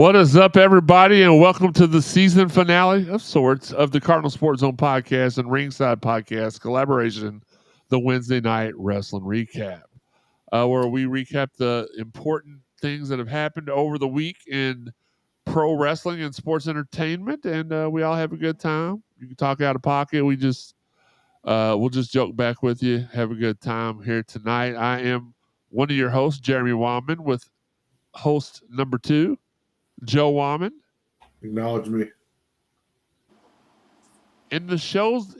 What is up, everybody, and welcome to the season finale of sorts of the Cardinal Sports Zone podcast and Ringside Podcast collaboration, the Wednesday Night Wrestling Recap, where we recap the important things that have happened over the week in pro wrestling and sports entertainment, and we all have a good time. You can talk out of pocket. We'll just joke back with you, have a good time here tonight. I am one of your hosts, Jeremy Wallman, with host number 2, Joe Wallman. Acknowledge me. In this show's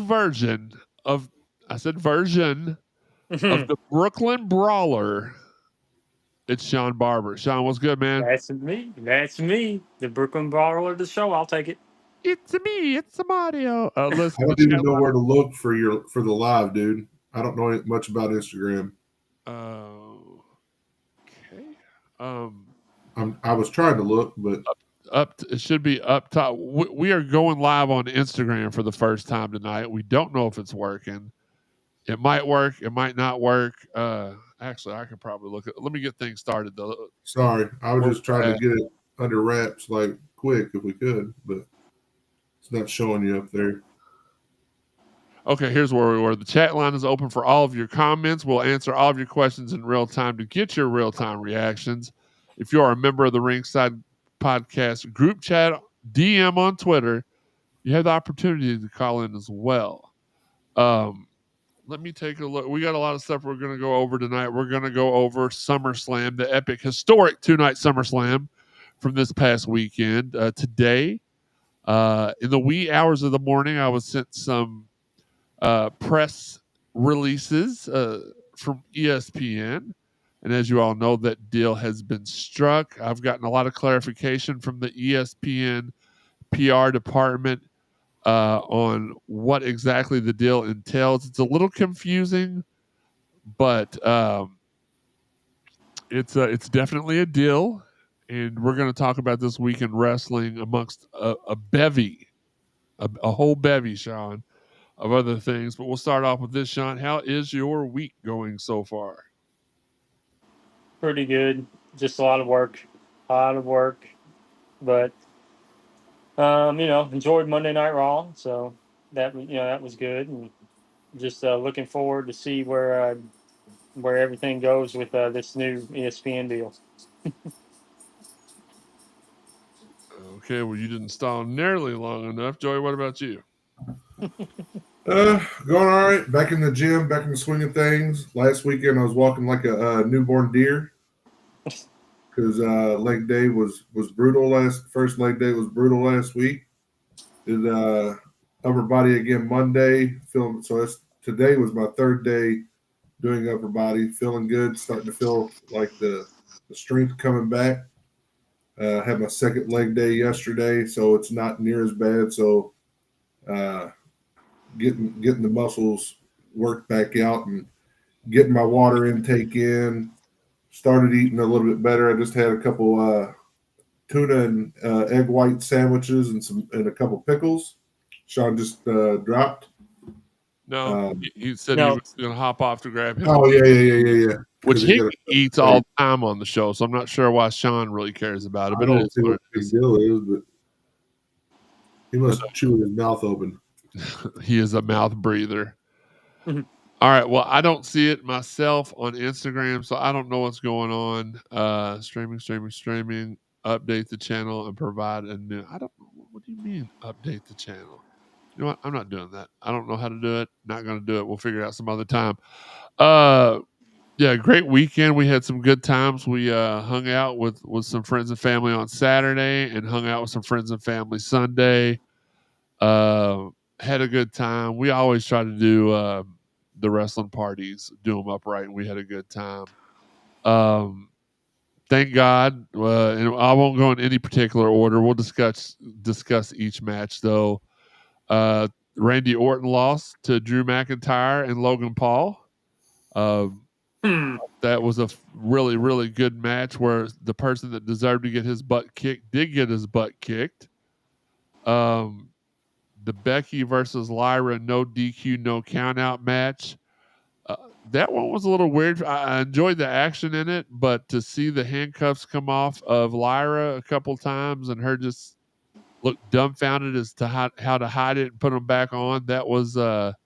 version of the Brooklyn Brawler, it's Sean Barber. Sean, what's good, man? That's me. The Brooklyn Brawler of the show. I'll take it. It's me. It's Mario. Listen, I don't even know where to look for the live, dude. I don't know much about Instagram. Okay. I was trying to look, but it should be up top. We are going live on Instagram for the first time tonight. We don't know if it's working. It might work. It might not work. Actually, I could probably look at. Let me get things started though. Sorry, I was just trying to get it under wraps, like quick if we could, but it's not showing you up there. Okay, here's where we were. The chat line is open for all of your comments. We'll answer all of your questions in real time to get your real-time reactions. If you are a member of the Ringside Podcast group chat, DM on Twitter, you have the opportunity to call in as well. Let me take a look. We got a lot of stuff we're going to go over tonight. We're going to go over SummerSlam, the epic, historic 2-night SummerSlam from this past weekend. Today, in the wee hours of the morning, I was sent some press releases from ESPN. And as you all know, that deal has been struck. I've gotten a lot of clarification from the ESPN PR department on what exactly the deal entails. It's a little confusing, but it's definitely a deal. And we're going to talk about this week in wrestling amongst a bevy, a whole bevy, Sean, of other things. But we'll start off with this, Sean. How is your week going so far? Pretty good. Just a lot of work. But enjoyed Monday Night Raw, so that was good, and just looking forward to see where everything goes with this new ESPN deal. Okay, well, you didn't stall nearly long enough. Joey, what about you? Going all right. Back in the gym, back in the swing of things. Last weekend, I was walking like a newborn deer because leg day was brutal. First leg day was brutal last week. Did upper body again Monday. Today was my third day doing upper body. Feeling good. Starting to feel like the strength coming back. Had my second leg day yesterday, so it's not near as bad. So getting the muscles worked back out and getting my water intake in. Started eating a little bit better. I just had a couple tuna and egg white sandwiches and a couple pickles. Sean just dropped. No, he said he was going to hop off to grab him. Oh, yeah. Which he eats all the time on the show, so I'm not sure why Sean really cares about it. But I don't see what the deal is, but he must chew his mouth open. He is a mouth breather. All right, well, I don't see it myself on Instagram, so I don't know what's going on. Streaming. Update the channel and provide a new. I don't know. What do you mean, update the channel? You know what? I'm not doing that. I don't know how to do it. Not going to do it. We'll figure it out some other time. Yeah, great weekend. We had some good times. We hung out with some friends and family on Saturday and hung out with some friends and family Sunday. Had a good time. We always try to do the wrestling parties, do them upright, and we had a good time. Thank God. And I won't go in any particular order. We'll discuss each match, though. Randy Orton lost to Drew McIntyre and Logan Paul. That was a really, really good match where the person that deserved to get his butt kicked did get his butt kicked. The Becky versus Lyra no DQ, no countout match. that one was a little weird. I enjoyed the action in it, but to see the handcuffs come off of Lyra a couple times and her just look dumbfounded as to how to hide it and put them back on, that was a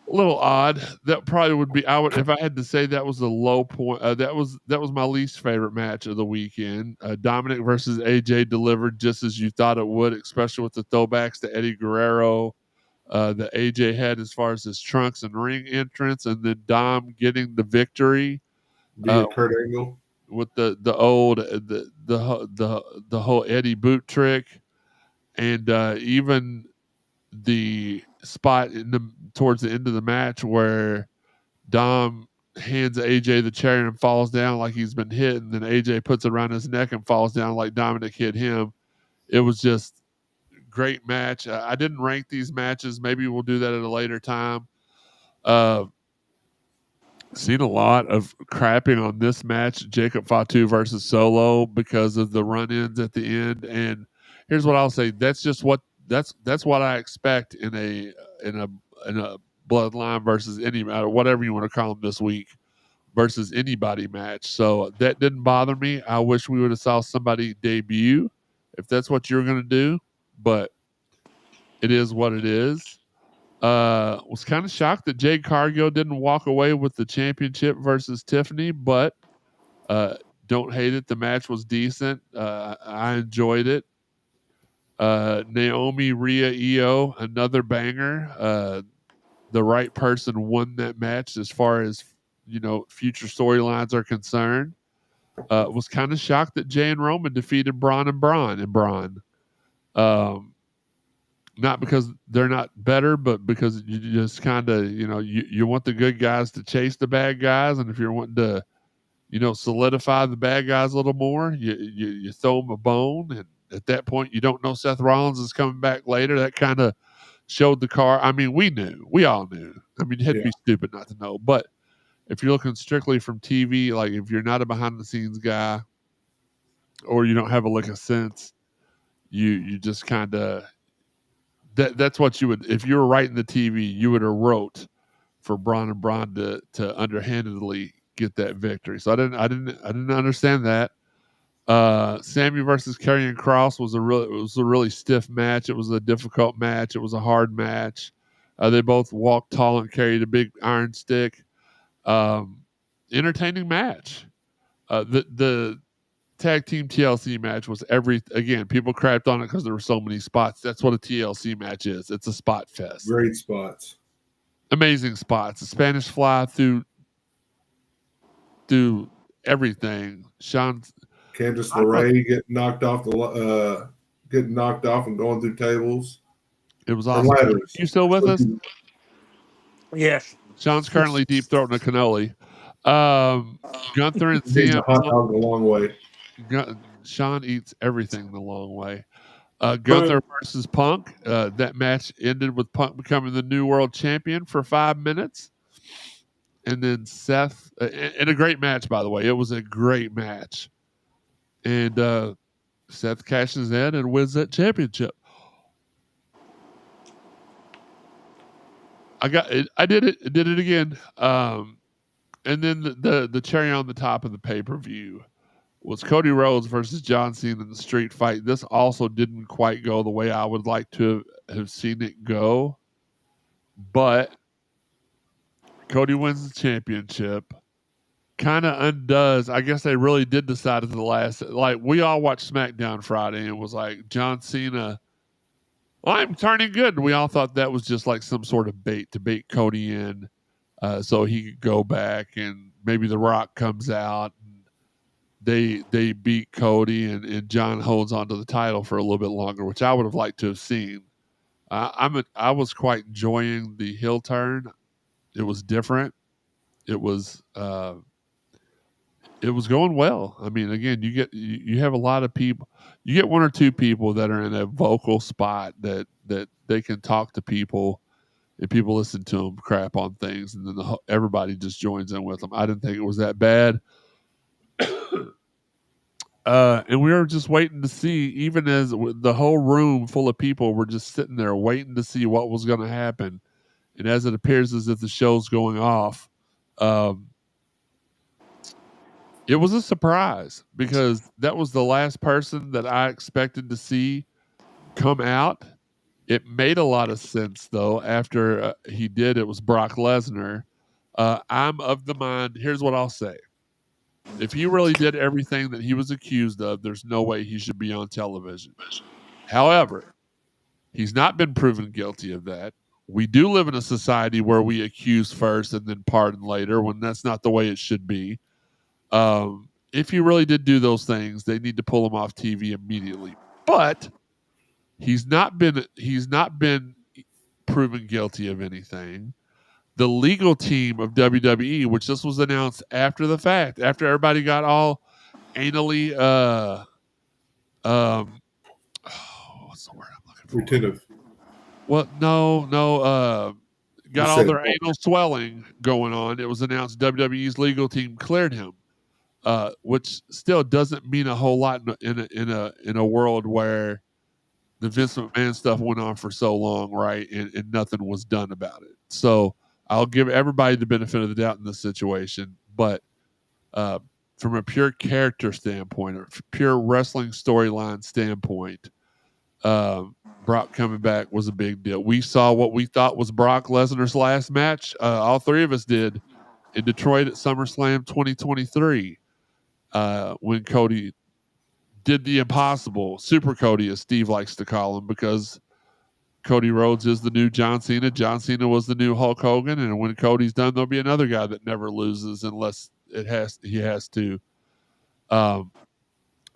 little odd. That probably would be. I would, if I had to say, that was the low point. That was my least favorite match of the weekend. Dominic versus AJ delivered just as you thought it would, especially with the throwbacks to Eddie Guerrero that AJ had as far as his trunks and ring entrance, and then Dom getting the victory via Kurt Angle with the old the whole Eddie boot trick, and even the spot towards the end of the match where Dom hands AJ the chair and falls down like he's been hit, and then AJ puts it around his neck and falls down like Dominic hit him. It was just great match. I didn't rank these matches. Maybe we'll do that at a later time. Seen a lot of crapping on this match, Jacob Fatu versus Solo, because of the run-ins at the end. And here's what I'll say: that's what I expect in a Bloodline versus any matter, whatever you want to call them this week, versus anybody match. So that didn't bother me. I wish we would have saw somebody debut if that's what you're going to do, but it is what it is. Was kind of shocked that Jade Cargill didn't walk away with the championship versus Tiffany, but don't hate it. The match was decent. I enjoyed it. Naomi, Rhea, Io, another banger. The right person won that match as far as future storylines are concerned. Was kind of shocked that Jay and Roman defeated Braun and Braun. Not because they're not better, but because you just kind of, you want the good guys to chase the bad guys. And if you're wanting to, solidify the bad guys a little more, you throw them a bone. And at that point, you don't know Seth Rollins is coming back later. That kind of showed the car. I mean, we all knew. I mean, you had to be stupid not to know. But if you're looking strictly from TV, like if you're not a behind the scenes guy or you don't have a lick of sense, you just kind of, that's what you would, if you were writing the TV, you would have wrote for Braun and Braun to underhandedly get that victory. So I didn't understand that. Sammy versus Karrion Kross was a really stiff match. It was a difficult match. It was a hard match. They both walked tall and carried a big iron stick. Entertaining match. The tag team TLC match was people crapped on it because there were so many spots. That's what a TLC match is. It's a spot fest. Great spots. Amazing spots. The Spanish fly through everything. Candice LeRae getting knocked off and going through tables. It was awesome. You still with us? Yes. Sean's currently deep throating a cannoli. Gunther and CM a hot dog the long way. Sean eats everything the long way. Gunther versus Punk. That match ended with Punk becoming the new world champion for 5 minutes. And then Seth, in a great match, by the way. It was a great match. And Seth cashes in and wins that championship. I did it again. And then the cherry on the top of the pay-per-view was Cody Rhodes versus John Cena in the street fight. This also didn't quite go the way I would like to have seen it go. But Cody wins the championship. Kind of undoes. I guess they really did decide at the last. Like, we all watched SmackDown Friday and was like, John Cena, I'm turning good. And we all thought that was just like some sort of bait to bait Cody in so he could go back and maybe The Rock comes out. They beat Cody and John holds on to the title for a little bit longer, which I would have liked to have seen. I was quite enjoying the heel turn. It was different. It was going well. I mean, again, you have a lot of people. You get one or two people that are in a vocal spot that they can talk to people, and people listen to them crap on things, and then everybody just joins in with them. I didn't think it was that bad. And we were just waiting to see, even as the whole room full of people were just sitting there waiting to see what was going to happen. And as it appears as if the show's going off, it was a surprise because that was the last person that I expected to see come out. It made a lot of sense though after he did. It was Brock Lesnar. I'm of the mind. Here's what I'll say: if he really did everything that he was accused of, there's no way he should be on television. However, he's not been proven guilty of that. We do live in a society where we accuse first and then pardon later, when that's not the way it should be. If he really did do those things, they need to pull him off TV immediately. But he's not been proven guilty of anything. The legal team of WWE, which this was announced after the fact, after everybody got all anally what's the word I'm looking for? Retentive. Well, no, got You all said their anal swelling going on. It was announced WWE's legal team cleared him, which still doesn't mean a whole lot in a world where the Vince McMahon stuff went on for so long, right? And nothing was done about it. So I'll give everybody the benefit of the doubt in this situation, but from a pure character standpoint or pure wrestling storyline standpoint, Brock coming back was a big deal. We saw what we thought was Brock Lesnar's last match. All three of us did in Detroit at SummerSlam 2023 when Cody did the impossible, Super Cody, as Steve likes to call him, because Cody Rhodes is the new John Cena. John Cena was the new Hulk Hogan, and when Cody's done, there'll be another guy that never loses unless he has to.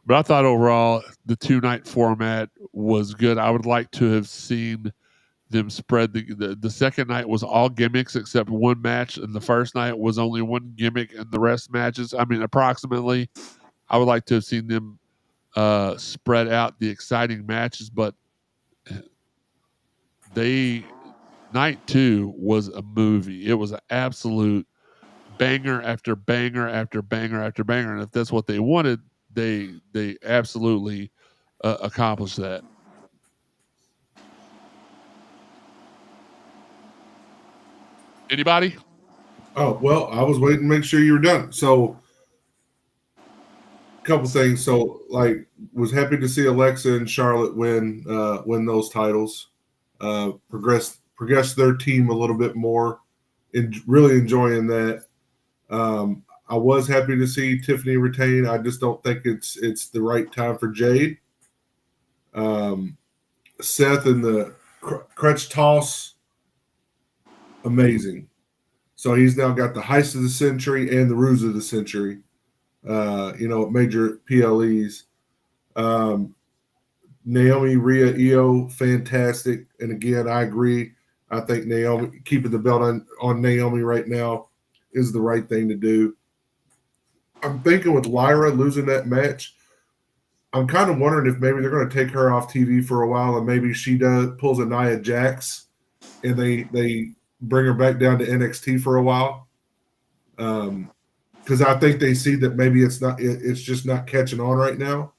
But I thought overall the 2-night format was good. I would like to have seen them spread the second night was all gimmicks except one match, and the first night was only one gimmick and the rest matches. I mean, approximately. I would like to have seen them spread out the exciting matches, but night 2 was a movie. It was an absolute banger after banger after banger after banger, and if that's what they wanted, they absolutely accomplished that. Anybody? Oh, well, I was waiting to make sure you were done. So, a couple things. So, was happy to see Alexa and Charlotte win those titles. Progress their team a little bit more, and really enjoying that. I was happy to see Tiffany retain. I just don't think it's the right time for Jade. Seth and the crutch toss, amazing. So he's now got the heist of the century and the ruse of the century. Major PLEs. Naomi, Rhea, Io, fantastic. And again, I agree. I think Naomi keeping the belt on Naomi right now is the right thing to do. I'm thinking with Lyra losing that match, I'm kind of wondering if maybe they're going to take her off TV for a while, and maybe she pulls a Nia Jax, and they bring her back down to NXT for a while. Because I think they see that maybe it's just not catching on right now.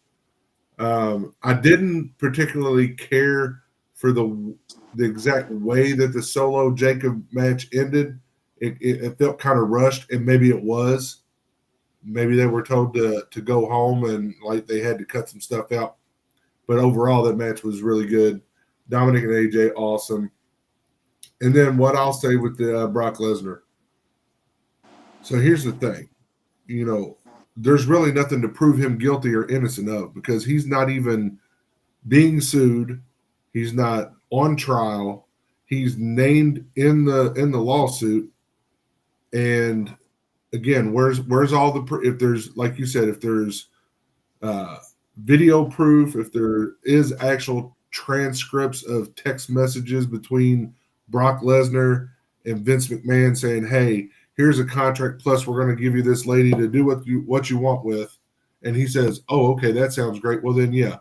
I didn't particularly care for the exact way that the Solo Jacob match ended. It felt kind of rushed, and maybe it was. Maybe they were told to go home and they had to cut some stuff out. But overall, that match was really good. Dominic and AJ, awesome. And then what I'll say with the Brock Lesnar. So here's the thing. There's really nothing to prove him guilty or innocent of, because he's not even being sued. He's not on trial. He's named in the lawsuit. And again, where's all the if there's, like you said, if there's video proof, if there is actual transcripts of text messages between Brock Lesnar and Vince McMahon saying, "Hey, here's a contract, plus we're going to give you this lady to do what you want with," and he says, "Oh, okay, that sounds great." Well, then, yeah,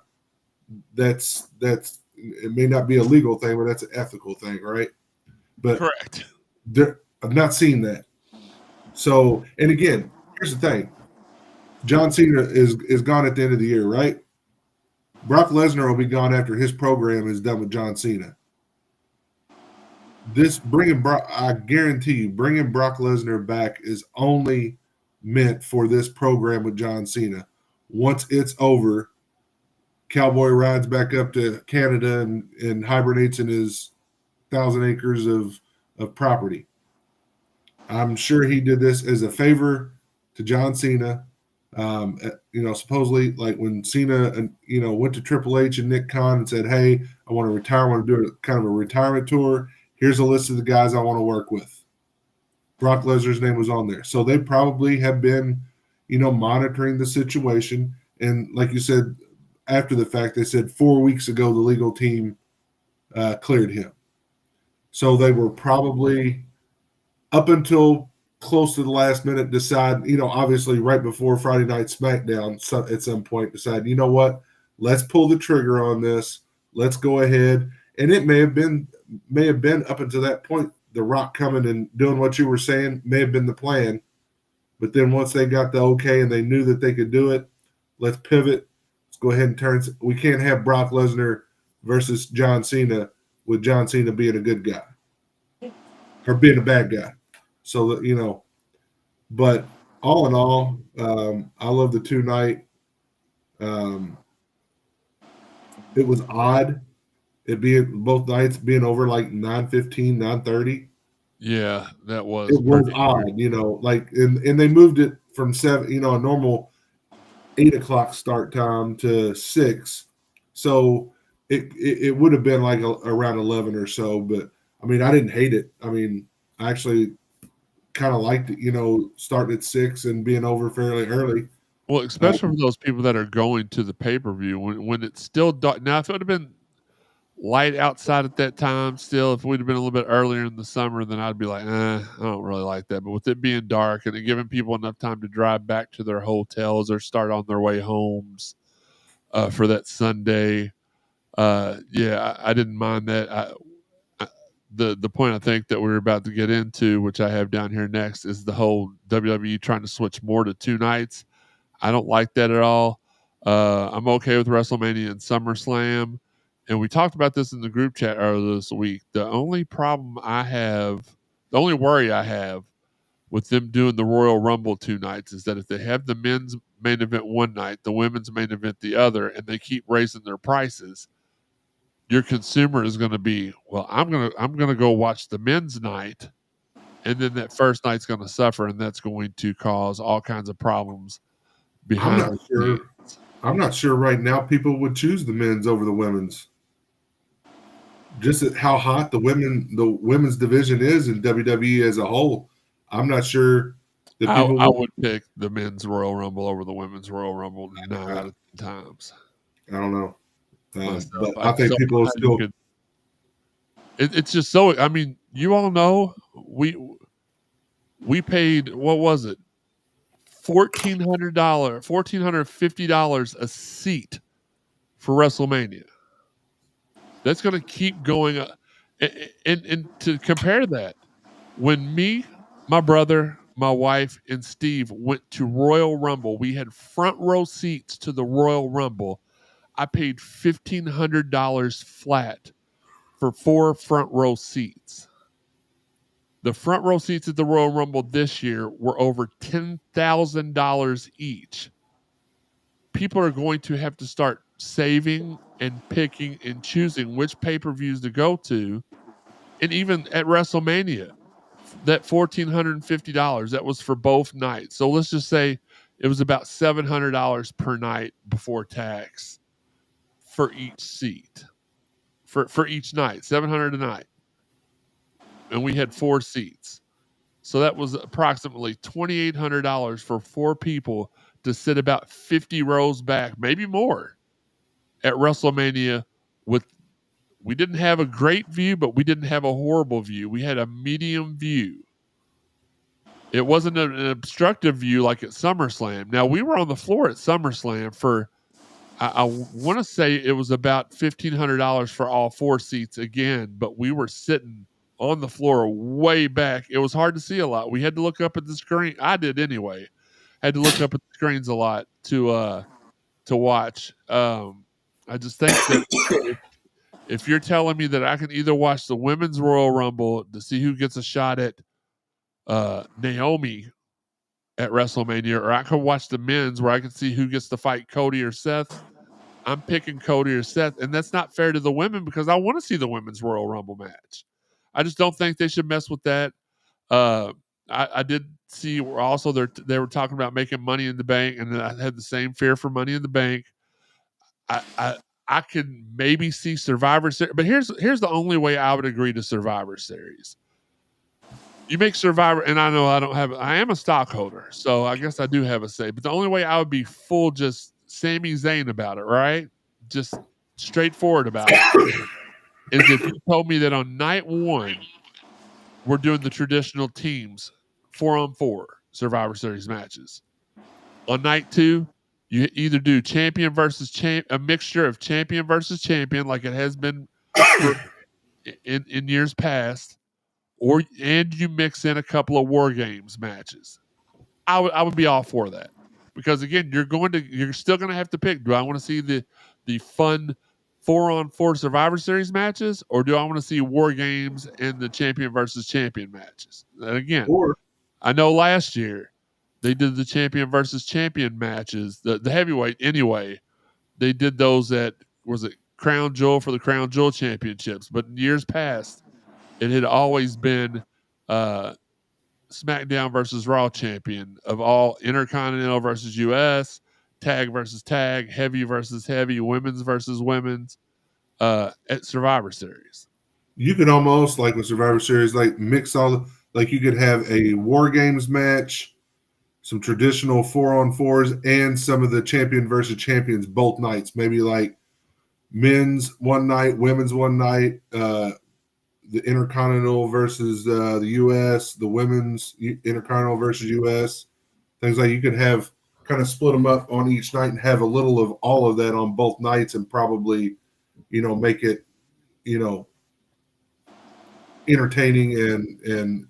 that's it may not be a legal thing, but that's an ethical thing, right? But correct. I've not seen that. So, and again, here's the thing: John Cena is gone at the end of the year, right? Brock Lesnar will be gone after his program is done with John Cena. I guarantee you, bringing Brock Lesnar back is only meant for this program with John Cena. Once it's over, Cowboy rides back up to Canada and hibernates in his 1,000 acres of property. I'm sure he did this as a favor to John Cena. Supposedly, like when Cena, went to Triple H and Nick Khan and said, "Hey, I want to retire. I want to do kind of a retirement tour. Here's a list of the guys I want to work with." Brock Lesnar's name was on there, so they probably have been, monitoring the situation. And like you said, after the fact, they said 4 weeks ago the legal team cleared him. So they were probably up until close to the last minute decide, obviously right before Friday Night SmackDown, at some point decide, you know what, let's pull the trigger on this. Let's go ahead. And it may have been up until that point, The Rock coming and doing what you were saying may have been the plan. But then once they got the okay and they knew that they could do it, let's pivot. Let's go ahead and turn. We can't have Brock Lesnar versus John Cena with John Cena being a good guy or being a bad guy. So that, but all in all, I love the 2-night. It was odd. It being both nights being over like 9:15, 9:30. Yeah, that was. It was odd, and they moved it from 7, a normal 8 o'clock start time to 6. So it would have been like around 11 or so. But I mean, I didn't hate it. I mean, I actually kind of liked it, starting at 6 and being over fairly early. Well, especially for those people that are going to the pay-per-view when it's still dark. Now, if it would have been light outside at that time, still, if we'd have been a little bit earlier in the summer, then I'd be like, I don't really like that. But with it being dark and it giving people enough time to drive back to their hotels or start on their way homes for that Sunday, I didn't mind that. The point I think that we're about to get into, which I have down here next, is the whole WWE trying to switch more to 2 nights. I don't like that at all. I'm okay with WrestleMania and SummerSlam. And we talked about this in the group chat earlier this week. The only worry I have with them doing the Royal Rumble 2 nights is that if they have the men's main event one night, the women's main event the other, and they keep raising their prices, your consumer is going to be, well, I'm going to go watch the men's night, and then that first night's going to suffer, and that's going to cause all kinds of problems behind. I'm not sure right now people would choose the men's over the women's. Just at how hot the women's division is in WWE as a whole, I'm not sure that people I would pick the men's Royal Rumble over the women's Royal Rumble 9 out of 10 times. I don't know. But I think people will still. It's just so. I mean, you all know we paid, what was it, $1,450 a seat for WrestleMania. That's going to keep going up. And to compare that, when me, my brother, my wife, and Steve went to Royal Rumble, we had front row seats to the Royal Rumble. I paid $1,500 flat for 4 front row seats. The front row seats at the Royal Rumble this year were over $10,000 each. People are going to have to start saving and picking and choosing which pay-per-views to go to. And even at WrestleMania, that $1,450, that was for both nights. So let's just say it was about $700 per night before tax for each seat. For each night, $700 a night. And we had 4 seats. So that was approximately $2,800 for 4 people to sit about 50 rows back, maybe more, at WrestleMania. We didn't have a great view, but we didn't have a horrible view. We had a medium view. It wasn't an obstructive view like at SummerSlam. Now, we were on the floor at SummerSlam for, I want to say it was about $1,500 for all 4 seats again, but we were sitting on the floor way back. It was hard to see a lot. We had to look up at the screen. I did anyway. Had to look up at the screens a lot to watch. I just think that If you're telling me that I can either watch the women's Royal Rumble to see who gets a shot at Naomi at WrestleMania, or I can watch the men's where I can see who gets to fight Cody or Seth, I'm picking Cody or Seth, and that's not fair to the women because I want to see the women's Royal Rumble match. I just don't think they should mess with that. I did see also they were talking about making Money in the Bank, and I had the same fear for Money in the Bank. I could maybe see Survivor Series, but here's the only way I would agree to Survivor Series. You make Survivor, and I know I am a stockholder, so I guess I do have a say. But the only way I would be full just Sami Zayn about it, right? Just straightforward about it, is if you told me that on night one we're doing the traditional teams 4-on-4 Survivor Series matches. On night two, you either do champion versus a mixture of champion versus champion, like it has been in years past, and you mix in a couple of War Games matches. I would be all for that because again, you're still going to have to pick. Do I want to see the fun 4-on-4 Survivor Series matches, or do I want to see War Games and the champion versus champion matches? And again, I know last year they did the champion versus champion matches, the heavyweight anyway. They did those at, was it Crown Jewel for the Crown Jewel championships? But in years past, it had always been SmackDown versus Raw champion of all, Intercontinental versus US, tag versus tag, heavy versus heavy, women's versus women's at Survivor Series. You could almost, like with Survivor Series, like mix like you could have a War Games match, some traditional 4-on-4s, and some of the champion versus champions both nights. Maybe like men's one night, women's one night, the Intercontinental versus the U.S., the women's Intercontinental versus U.S. Things like you could have kind of split them up on each night and have a little of all of that on both nights and probably, make it, entertaining. And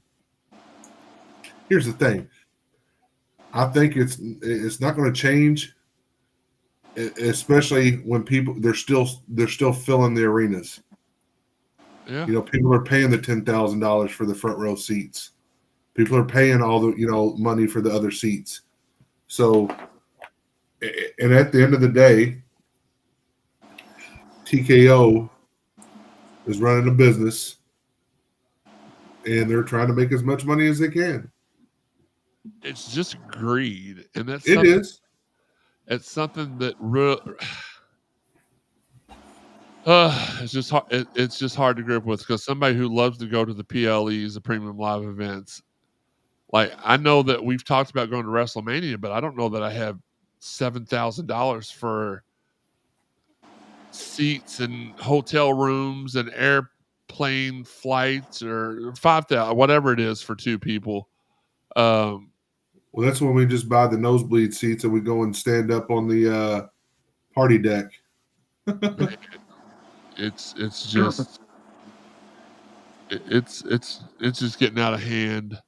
here's the thing. I think it's not going to change, especially when they're still filling the arenas. Yeah. People are paying the $10,000 for the front row seats. People are paying all the money for the other seats. So, and at the end of the day, TKO is running a business, and they're trying to make as much money as they can. It's just greed, and it is. It's something that it's just hard. It's just hard to grip with because somebody who loves to go to the PLEs, the premium live events, like I know that we've talked about going to WrestleMania, but I don't know that I have $7,000 for seats and hotel rooms and airplane flights, or 5,000, whatever it is for two people. Well, that's when we just buy the nosebleed seats and we go and stand up on the party deck. It's just it's just getting out of hand.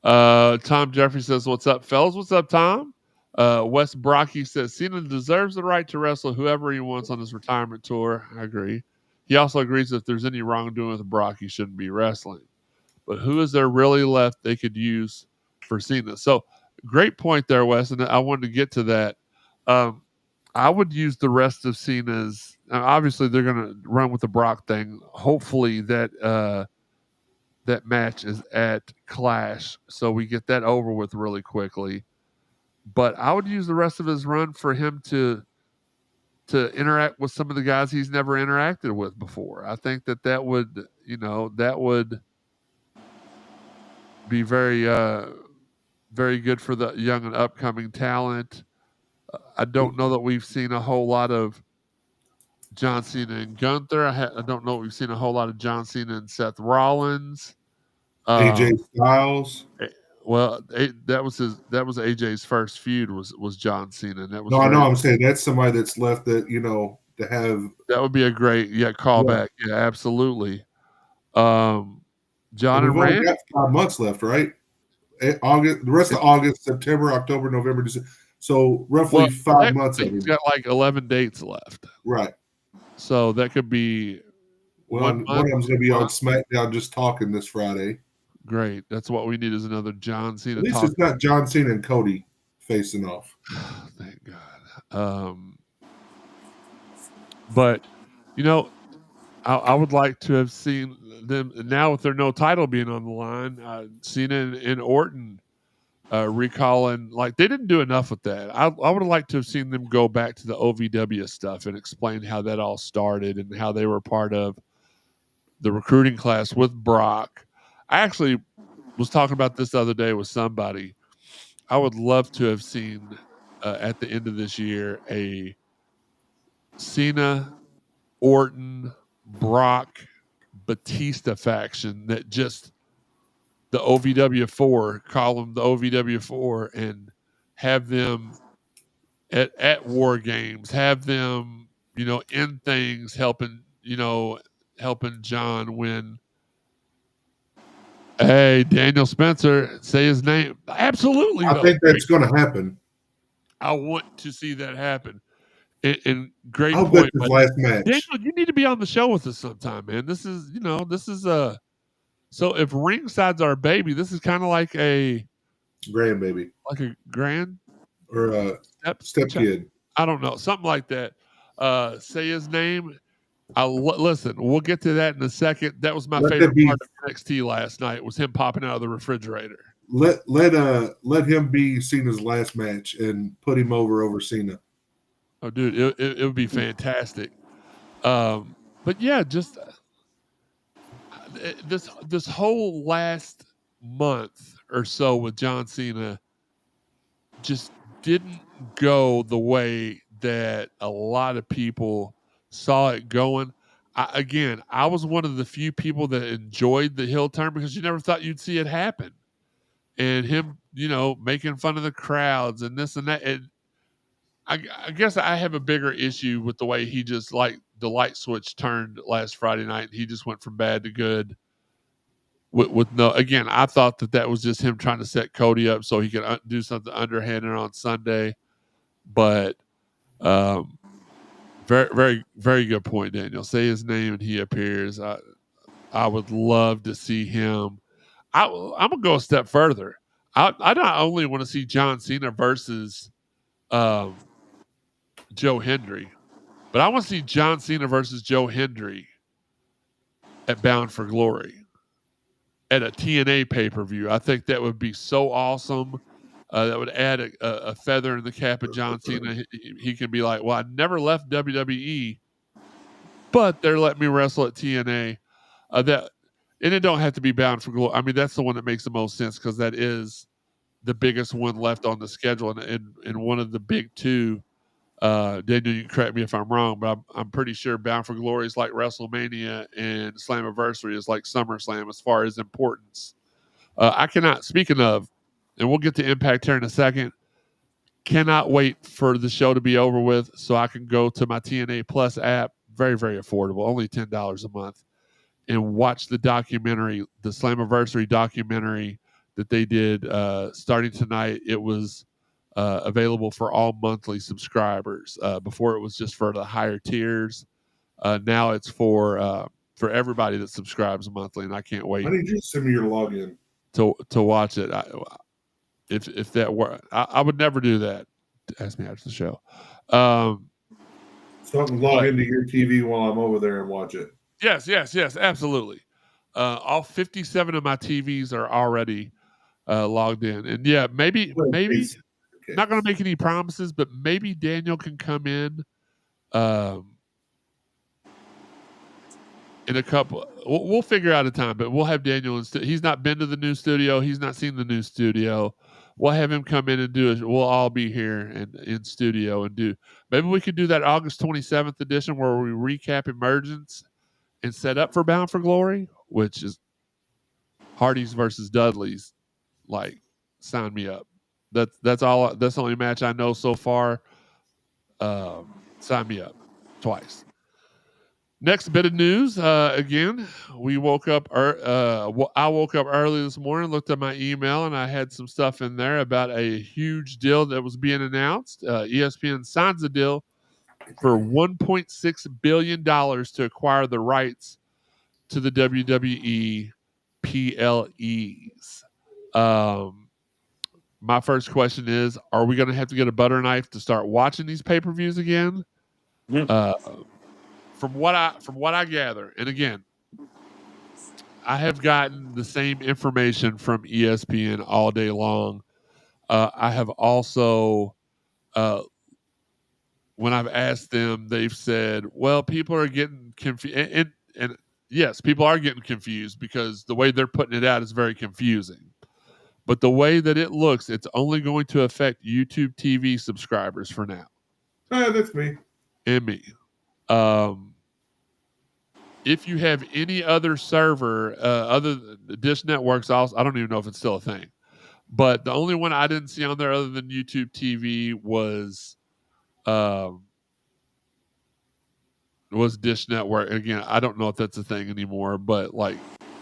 Tom Jeffrey says, "What's up, fellas? What's up, Tom?" Wes Brocky says, "Cena deserves the right to wrestle whoever he wants on his retirement tour." I agree. He also agrees that if there's any wrongdoing with Brock, he shouldn't be wrestling. But who is there really left they could use for Cena? So great point there, Wes, and I wanted to get to that. I would use the rest of Cena's. Obviously, they're going to run with the Brock thing. Hopefully, that match is at Clash, so we get that over with really quickly. But I would use the rest of his run for him to interact with some of the guys he's never interacted with before. I think that would be very very good for the young and upcoming talent. I don't know that we've seen a whole lot of John Cena and Gunther. I don't know if we've seen a whole lot of John Cena and Seth Rollins. AJ Styles. Well, that was AJ's first feud was John Cena. And that was I know. I'm saying that's somebody that's left that to have. That would be a great callback. Yeah, absolutely. John and Randy. Randy. Got 5 months left, right? August, the rest of August, September, October, November, December. So roughly 5 months. He's got like 11 dates left. Right. So that could be One of them's going to be on SmackDown just talking this Friday. Great. That's what we need is another John Cena. At least it's not John Cena and Cody facing off. Thank God. But, you know, I would like to have seen them now with their no title being on the line. Cena and Orton recalling, like, they didn't do enough with that. I would have liked to have seen them go back to the OVW stuff and explain how that all started and how they were part of the recruiting class with Brock. I actually was talking about this the other day with somebody. I would love to have seen at the end of this year a Cena, Orton, Brock, Batista faction that just the OVW4, call them the OVW4, and have them at war games, have them, you know, in things, helping John win. Hey, Daniel Spencer, say his name. Absolutely. I think that's going to happen. I want to see that happen. And great I'll point. bet his last match. Daniel, you need to be on the show with us sometime, man. This is so if Ringside's our baby, this is kind of like a grandbaby, like a grand or a step kid. I don't know, something like that. Say his name. Listen, we'll get to that in a second. That was my favorite part of NXT last night. Was him popping out of the refrigerator. Let him be Cena's last match and put him over Cena. Oh, dude, it would be fantastic. But yeah, just this whole last month or so with John Cena just didn't go the way that a lot of people saw it going. I was one of the few people that enjoyed the heel turn because you never thought you'd see it happen. And him, you know, making fun of the crowds and this and that. And I guess I have a bigger issue with the way he just, like, the light switch turned last Friday night. And he just went from bad to good. With no, again, I thought that was just him trying to set Cody up so he could do something underhanded on Sunday. But very, very, very good point, Daniel. Say his name and he appears. I would love to see him. I'm gonna go a step further. I not only want to see John Cena versus Joe Hendry, but I want to see John Cena versus Joe Hendry at Bound for Glory at a TNA pay-per-view. I think that would be so awesome. That would add a feather in the cap of John Cena. He can be like, well, I never left WWE, but they're letting me wrestle at TNA. And it don't have to be Bound for Glory. I mean, that's the one that makes the most sense because that is the biggest one left on the schedule and one of the big two. Daniel, you can correct me if I'm wrong, but I'm pretty sure Bound for Glory is like WrestleMania and Slammiversary is like SummerSlam as far as importance. I cannot, speaking of, and we'll get to Impact here in a second, cannot wait for the show to be over with so I can go to my TNA Plus app, very, very affordable, only $10 a month, and watch the documentary, the Slammiversary documentary that they did starting tonight. It was available for all monthly subscribers. Before it was just for the higher tiers. Now it's for everybody that subscribes monthly, and I can't wait. Why did you send me your login to watch it? If that were, I would never do that. Ask me after the show. So I can log into your TV while I'm over there and watch it. Yes, absolutely. All 57 of my TVs are already logged in, and yeah, maybe. Okay. Not going to make any promises, but maybe Daniel can come in a couple. We'll figure out a time, but we'll have Daniel instead. He's not been to the new studio. He's not seen the new studio. We'll have him come in and do it. We'll all be here and in studio and do. Maybe we could do that August 27th edition where we recap Emergence and set up for Bound for Glory, which is Hardy's versus Dudley's. Like, sign me up. That's all. That's the only match I know so far. Sign me up twice. Next bit of news. Again, we woke up. I woke up early this morning, looked at my email, and I had some stuff in there about a huge deal that was being announced. ESPN signs a deal for $1.6 billion to acquire the rights to the WWE PLEs. My first question is: are we going to have to get a butter knife to start watching these pay-per-views again? From what I gather, and again, I have gotten the same information from ESPN all day long. I have also, when I've asked them, they've said, "Well, people are getting confused," and yes, people are getting confused because the way they're putting it out is very confusing. But the way that it looks, it's only going to affect YouTube TV subscribers for now. That's me. And me. If you have any other server other than Dish Networks, also, I don't even know if it's still a thing. But the only one I didn't see on there other than YouTube TV was Dish Network. Again, I don't know if that's a thing anymore, but like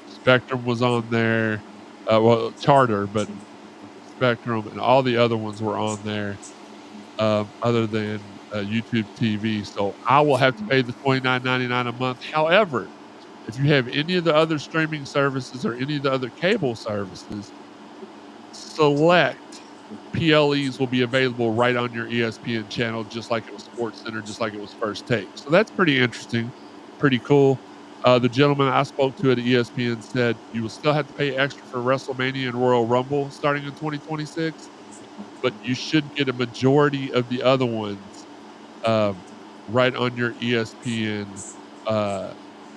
Spectrum was on there. Well, Charter, but Spectrum and all the other ones were on there other than YouTube TV. So I will have to pay the $29.99 a month. However, if you have any of the other streaming services or any of the other cable services, select PLEs will be available right on your ESPN channel, just like it was Sports Center, just like it was First Take. So that's pretty interesting, pretty cool. The gentleman I spoke to at ESPN said you will still have to pay extra for WrestleMania and Royal Rumble starting in 2026, but you should get a majority of the other ones right on your ESPN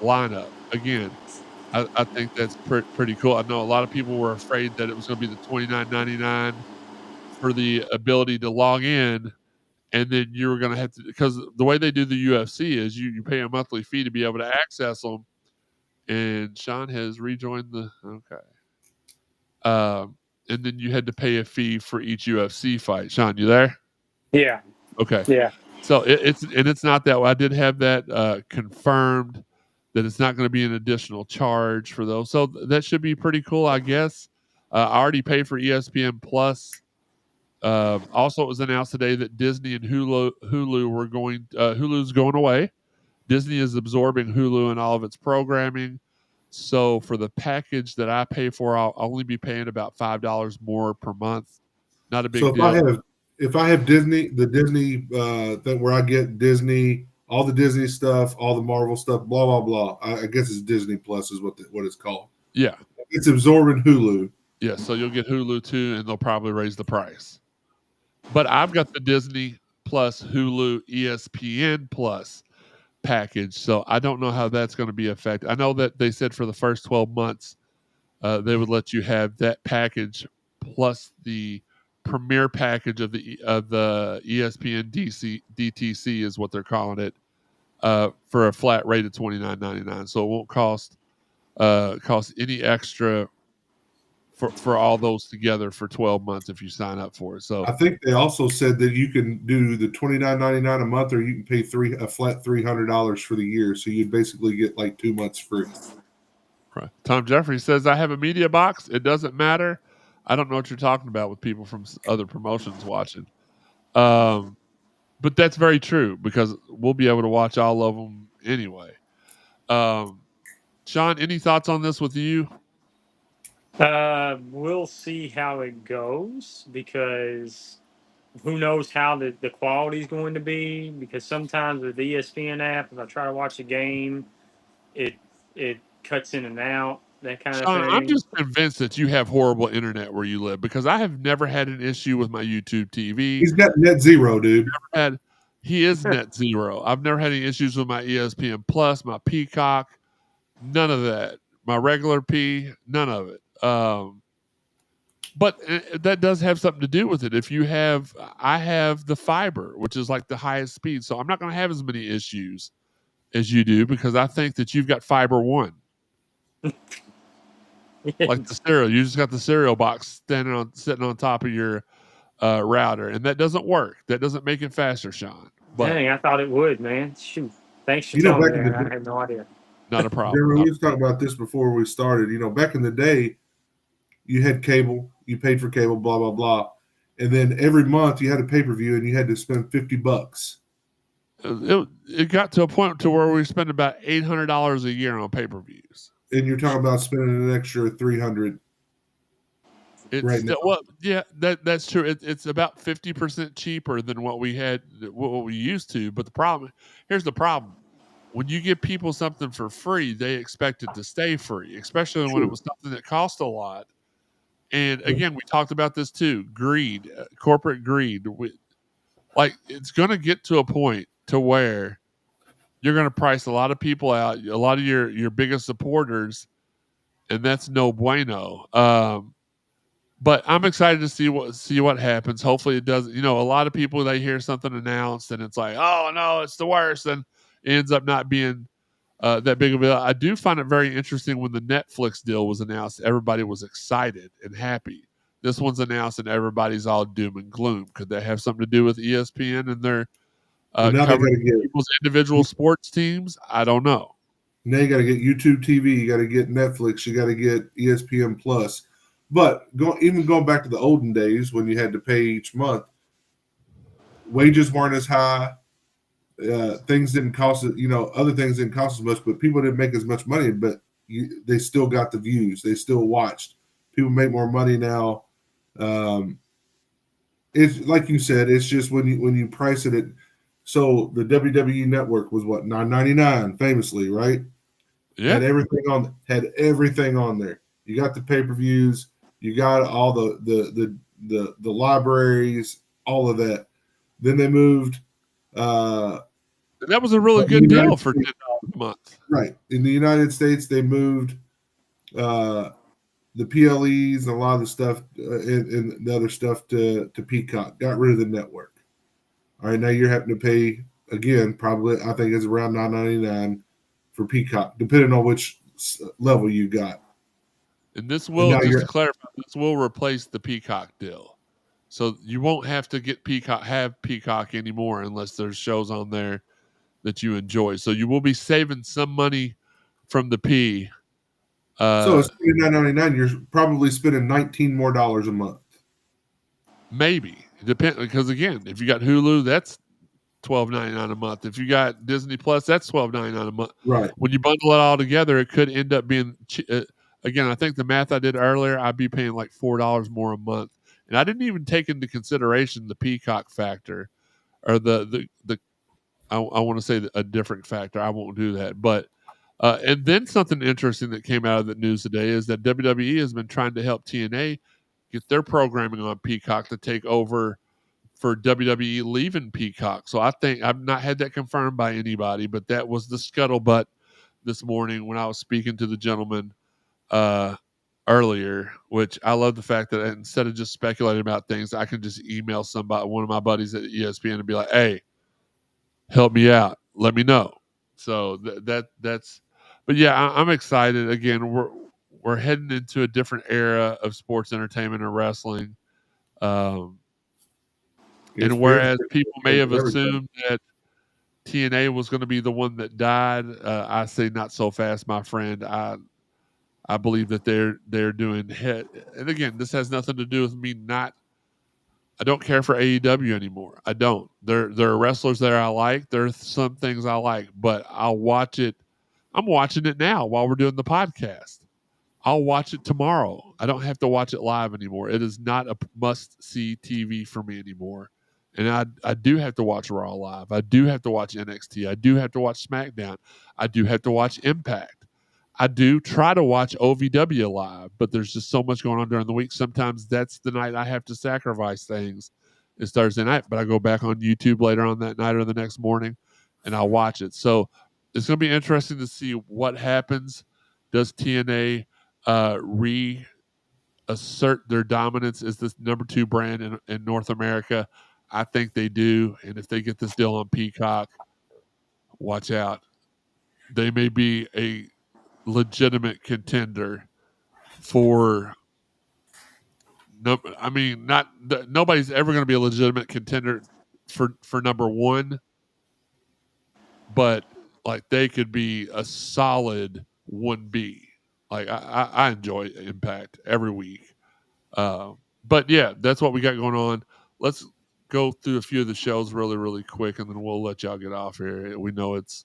lineup. Again, I think that's pretty cool. I know a lot of people were afraid that it was going to be the $29.99 for the ability to log in, and then you were going to have to, because the way they do the UFC is you pay a monthly fee to be able to access them. And Sean has rejoined the and then you had to pay a fee for each UFC fight. Sean, you there? Yeah. Okay. Yeah. So it's not that way. I did have that confirmed that it's not going to be an additional charge for those. So that should be pretty cool, I guess. I already paid for ESPN Plus. Also, it was announced today that Disney and Hulu were going. Hulu's going away. Disney is absorbing Hulu and all of its programming. So for the package that I pay for, I'll only be paying about $5 more per month. Not a big So deal. if I have Disney, the Disney thing where I get Disney, all the Disney stuff, all the Marvel stuff, blah blah blah. I guess it's Disney Plus is what it's called. Yeah. It's absorbing Hulu. Yeah, so you'll get Hulu too, and they'll probably raise the price. But I've got the Disney Plus, Hulu, ESPN Plus package, so I don't know how that's going to be affected. I know that they said for the first 12 months they would let you have that package plus the premier package of the ESPN DTC is what they're calling it for a flat rate of $29.99. So it won't cost any extra for all those together for 12 months if you sign up for it. So I think they also said that you can do the $29.99 a month, or you can pay a flat $300 for the year. So you'd basically get like 2 months free. right. Tom Jeffrey says, I have a media box. It doesn't matter. I don't know what you're talking about with people from other promotions watching. But that's very true because we'll be able to watch all of them anyway. Sean, any thoughts on this with you? We'll see how it goes because who knows how the quality is going to be. Because sometimes with the ESPN app, if I try to watch a game, it cuts in and out, that kind of Sean, I'm thing. just convinced that you have horrible internet where you live because I have never had an issue with my YouTube TV. He's got net zero, dude. He is net zero. I've never had any issues with my ESPN Plus, my Peacock, none of that. My regular P, none of it. But that does have something to do with it. I have the fiber, which is like the highest speed, so I'm not going to have as many issues as you do because I think that you've got fiber one, like the cereal. You just got the cereal box sitting on top of your router, and that doesn't work. That doesn't make it faster, Sean. But Dang, I thought it would, man. Shoot. Thanks for You know, telling me back in that. the I had no idea. not a problem. Jeremy, we was talking about this before we started. You know, back in the day, you had cable, you paid for cable, blah blah blah, and then every month you had a pay per view and you had to spend $50. it got to a point to where we spend about $800 a year on pay-per-views. And you're talking about spending an extra $300 It's right now. well, yeah, that's true. It's about 50% cheaper than what we had, what we used to. But here's the problem: when you give people something for free, they expect it to stay free, especially when it True. was something that cost a lot. And again, we talked about this too: greed, corporate greed. Like it's going to get to a point to where you're going to price a lot of people out, a lot of your biggest supporters, and that's no bueno. But I'm excited to see what happens. Hopefully, it does. You know, a lot of people, they hear something announced and it's like, oh no, it's the worst, and it ends up not being that big of a deal. I do find it very interesting when the Netflix deal was announced. Everybody was excited and happy. This one's announced and everybody's all doom and gloom. Could that have something to do with ESPN and their But now they covering got to get people's individual sports teams? I don't know. now you got to get YouTube TV, you got to get Netflix, you got to get ESPN Plus. But even going back to the olden days when you had to pay each month, wages weren't as high. Things didn't cost, other things didn't cost as much, but people didn't make as much money. But they still got the views, they still watched. People make more money now. It's like you said, it's just when you price it at. So the WWE network was what, $9.99, famously, right? Yeah, Had everything on there. You got the pay-per-views, you got all the libraries, all of that. Then they moved. that was a really In good the deal United for States, $10 a month. right? In the United States, they moved the PLEs and a lot of the stuff and the other stuff to Peacock. Got rid of the network. All right, now you're having to pay again. Probably, I think it's around $9.99 for Peacock, depending on which level you got. And this And will, now just you're to clarify, this will replace the Peacock deal. So you won't have to have Peacock anymore unless there's shows on there that you enjoy. So you will be saving some money from the P. so it's $9.99. You're probably spending $19 more a month. Maybe depend, because again, if you got Hulu, that's $12.99 a month. If you got Disney Plus, that's $12.99 a month. Right. When you bundle it all together, it could end up being again. I think the math I did earlier, I'd be paying like $4 more a month, and I didn't even take into consideration the Peacock factor or the I want to say a different factor. I won't do that, but. And then something interesting that came out of the news today is that WWE has been trying to help TNA get their programming on Peacock to take over for WWE leaving Peacock. So I think I've not had that confirmed by anybody, but that was the scuttlebutt this morning when I was speaking to the gentleman earlier, which I love the fact that instead of just speculating about things, I can just email somebody, one of my buddies at ESPN, and be like, hey, help me out. Let me know. So that's, but yeah, I'm excited. Again, we're heading into a different era of sports entertainment and wrestling. And whereas people may have assumed that TNA was going to be the one that died, I say not so fast, my friend. I believe that they're doing hit. And again, this has nothing to do with me not. I don't care for AEW anymore. I don't. There are wrestlers that I like. There's some things I like, but I'll watch it. I'm watching it now while we're doing the podcast. I'll watch it tomorrow. I don't have to watch it live anymore. It is not a must-see TV for me anymore. And I do have to watch Raw live. I do have to watch NXT. I do have to watch SmackDown. I do have to watch Impact. I do try to watch OVW live, but there's just so much going on during the week. Sometimes that's the night I have to sacrifice things. It's Thursday night, but I go back on YouTube later on that night or the next morning and I'll watch it. So it's going to be interesting to see what happens. Does TNA reassert their dominance as this number 2 brand in North America? I think they do. And if they get this deal on Peacock, watch out. They may be a legitimate contender for nobody's ever going to be a legitimate contender for number 1, but like they could be a solid 1B. Like I enjoy Impact every week. But yeah, that's what we got going on. Let's go through a few of the shows really, really quick, and then we'll let y'all get off here. We know it's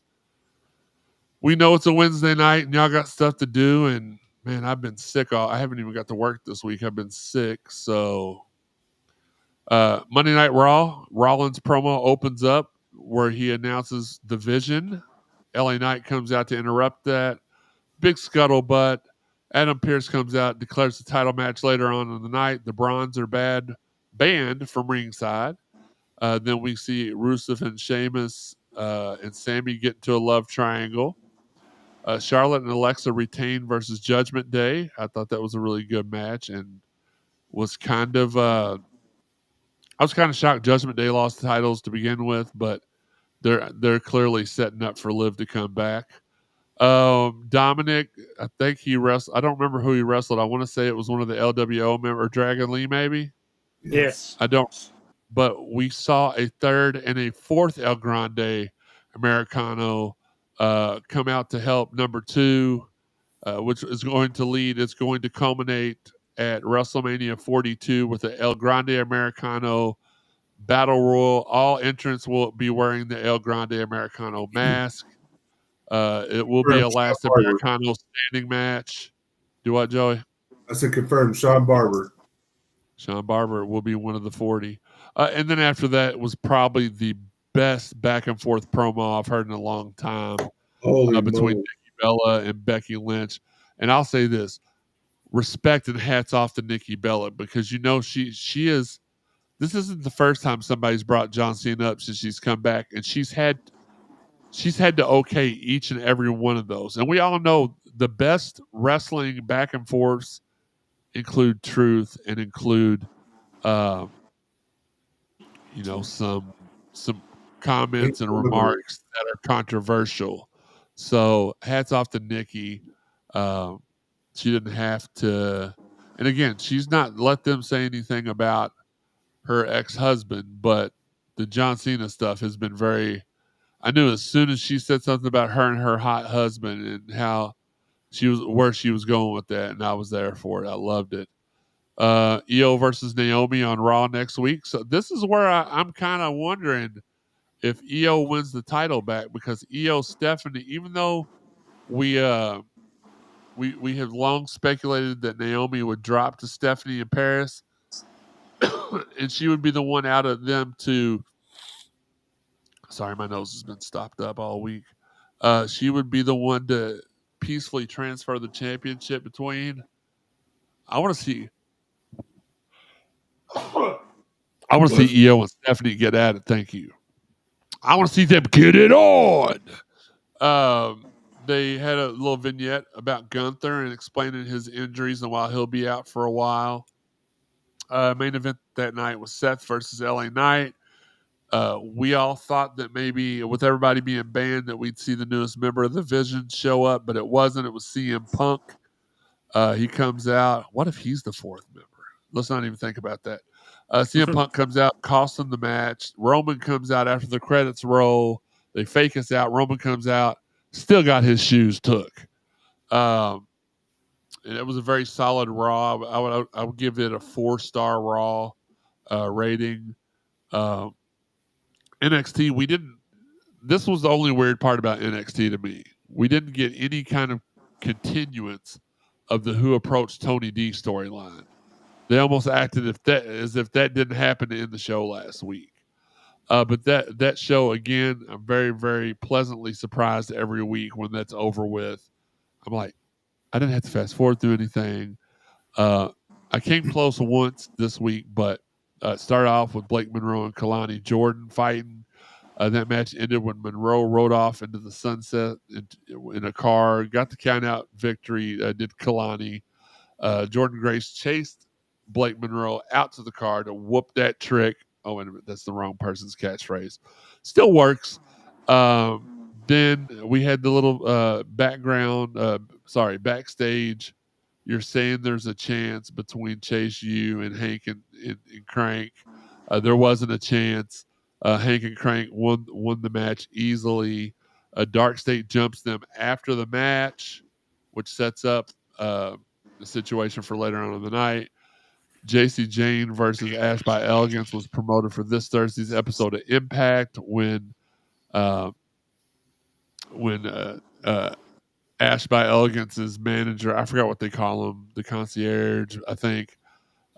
a Wednesday night, and y'all got stuff to do. And man, I've been sick. I haven't even got to work this week. I've been sick. So Monday Night Raw, Rollins promo opens up where he announces the Vision. LA Knight comes out to interrupt that. Big scuttlebutt. Adam Pearce comes out, declares the title match later on in the night. The Bronze are banned from ringside. Then we see Rusev and Sheamus and Sammy get into a love triangle. Charlotte and Alexa retain versus Judgment Day. I thought that was a really good match and was kind of I was kind of shocked Judgment Day lost the titles to begin with, but they're clearly setting up for Liv to come back. Dominic, I think he wrestled. I don't remember who he wrestled. I want to say it was one of the LWO member, Dragon Lee, maybe. Yes. I don't. But we saw a third and a fourth El Grande Americano come out to help number 2, which is going to lead. It's going to culminate at WrestleMania 42 with the El Grande Americano Battle Royal. All entrants will be wearing the El Grande Americano mask. It will be a last Americano standing match. Do what, Joey? I said confirmed. Sean Barber. Sean Barber will be one of the 40. And then after that was probably the best back and forth promo I've heard in a long time between Nikki Bella and Becky Lynch. And I'll say this, respect and hats off to Nikki Bella, because you know she is. This isn't the first time somebody's brought John Cena up since she's come back, and she's had to okay each and every one of those. And we all know the best wrestling back and forths include truth and include some comments and remarks that are controversial. So hats off to Nikki. She didn't have to, and again, she's not let them say anything about her ex-husband, but the John Cena stuff has been very. I knew as soon as she said something about her and her hot husband and how where she was going with that, and I was there for it. I loved it. Io versus Naomi on Raw next week. So this is where I'm kind of wondering if Io wins the title back, because Io Stephanie, even though we have long speculated that Naomi would drop to Stephanie in Paris, and she would be the one out of them to. Sorry, my nose has been stopped up all week. She would be the one to peacefully transfer the championship between. I want to see. I want to see Io and Stephanie get at it. Thank you. I want to see them get it on. They had a little vignette about Gunther and explaining his injuries and why he'll be out for a while. Main event that night was Seth versus LA Knight. We all thought that maybe with everybody being banned that we'd see the newest member of the Vision show up, but it wasn't. It was CM Punk. He comes out. What if he's the fourth member? Let's not even think about that. CM Punk comes out, costs him the match. Roman comes out after the credits roll. They fake us out. Roman comes out, still got his shoes took. And it was a very solid Raw. I would give it a 4-star Raw rating. NXT, we didn't. This was the only weird part about NXT to me. We didn't get any kind of continuance of the Who Approached Tony D storyline. They almost acted as if that didn't happen in the show last week. But that show, again, I'm very, very pleasantly surprised every week when that's over with. I'm like, I didn't have to fast forward through anything. I came close once this week, but started off with Blake Monroe and Kalani Jordan fighting. That match ended when Monroe rode off into the sunset in a car, got the count out victory, did Kalani. Jordan Grace chased Blake Monroe out to the car to whoop that trick. Oh, wait a minute. That's the wrong person's catchphrase. Still works. Then we had the little backstage. You're saying there's a chance between Chase U and Hank and Crank. There wasn't a chance. Hank and Crank won the match easily. Dark State jumps them after the match, which sets up the situation for later on in the night. JC Jane versus Ash by Elegance was promoted for this Thursday's episode of Impact uh, when Ash by Elegance's manager, I forgot what they call him, the concierge, I think,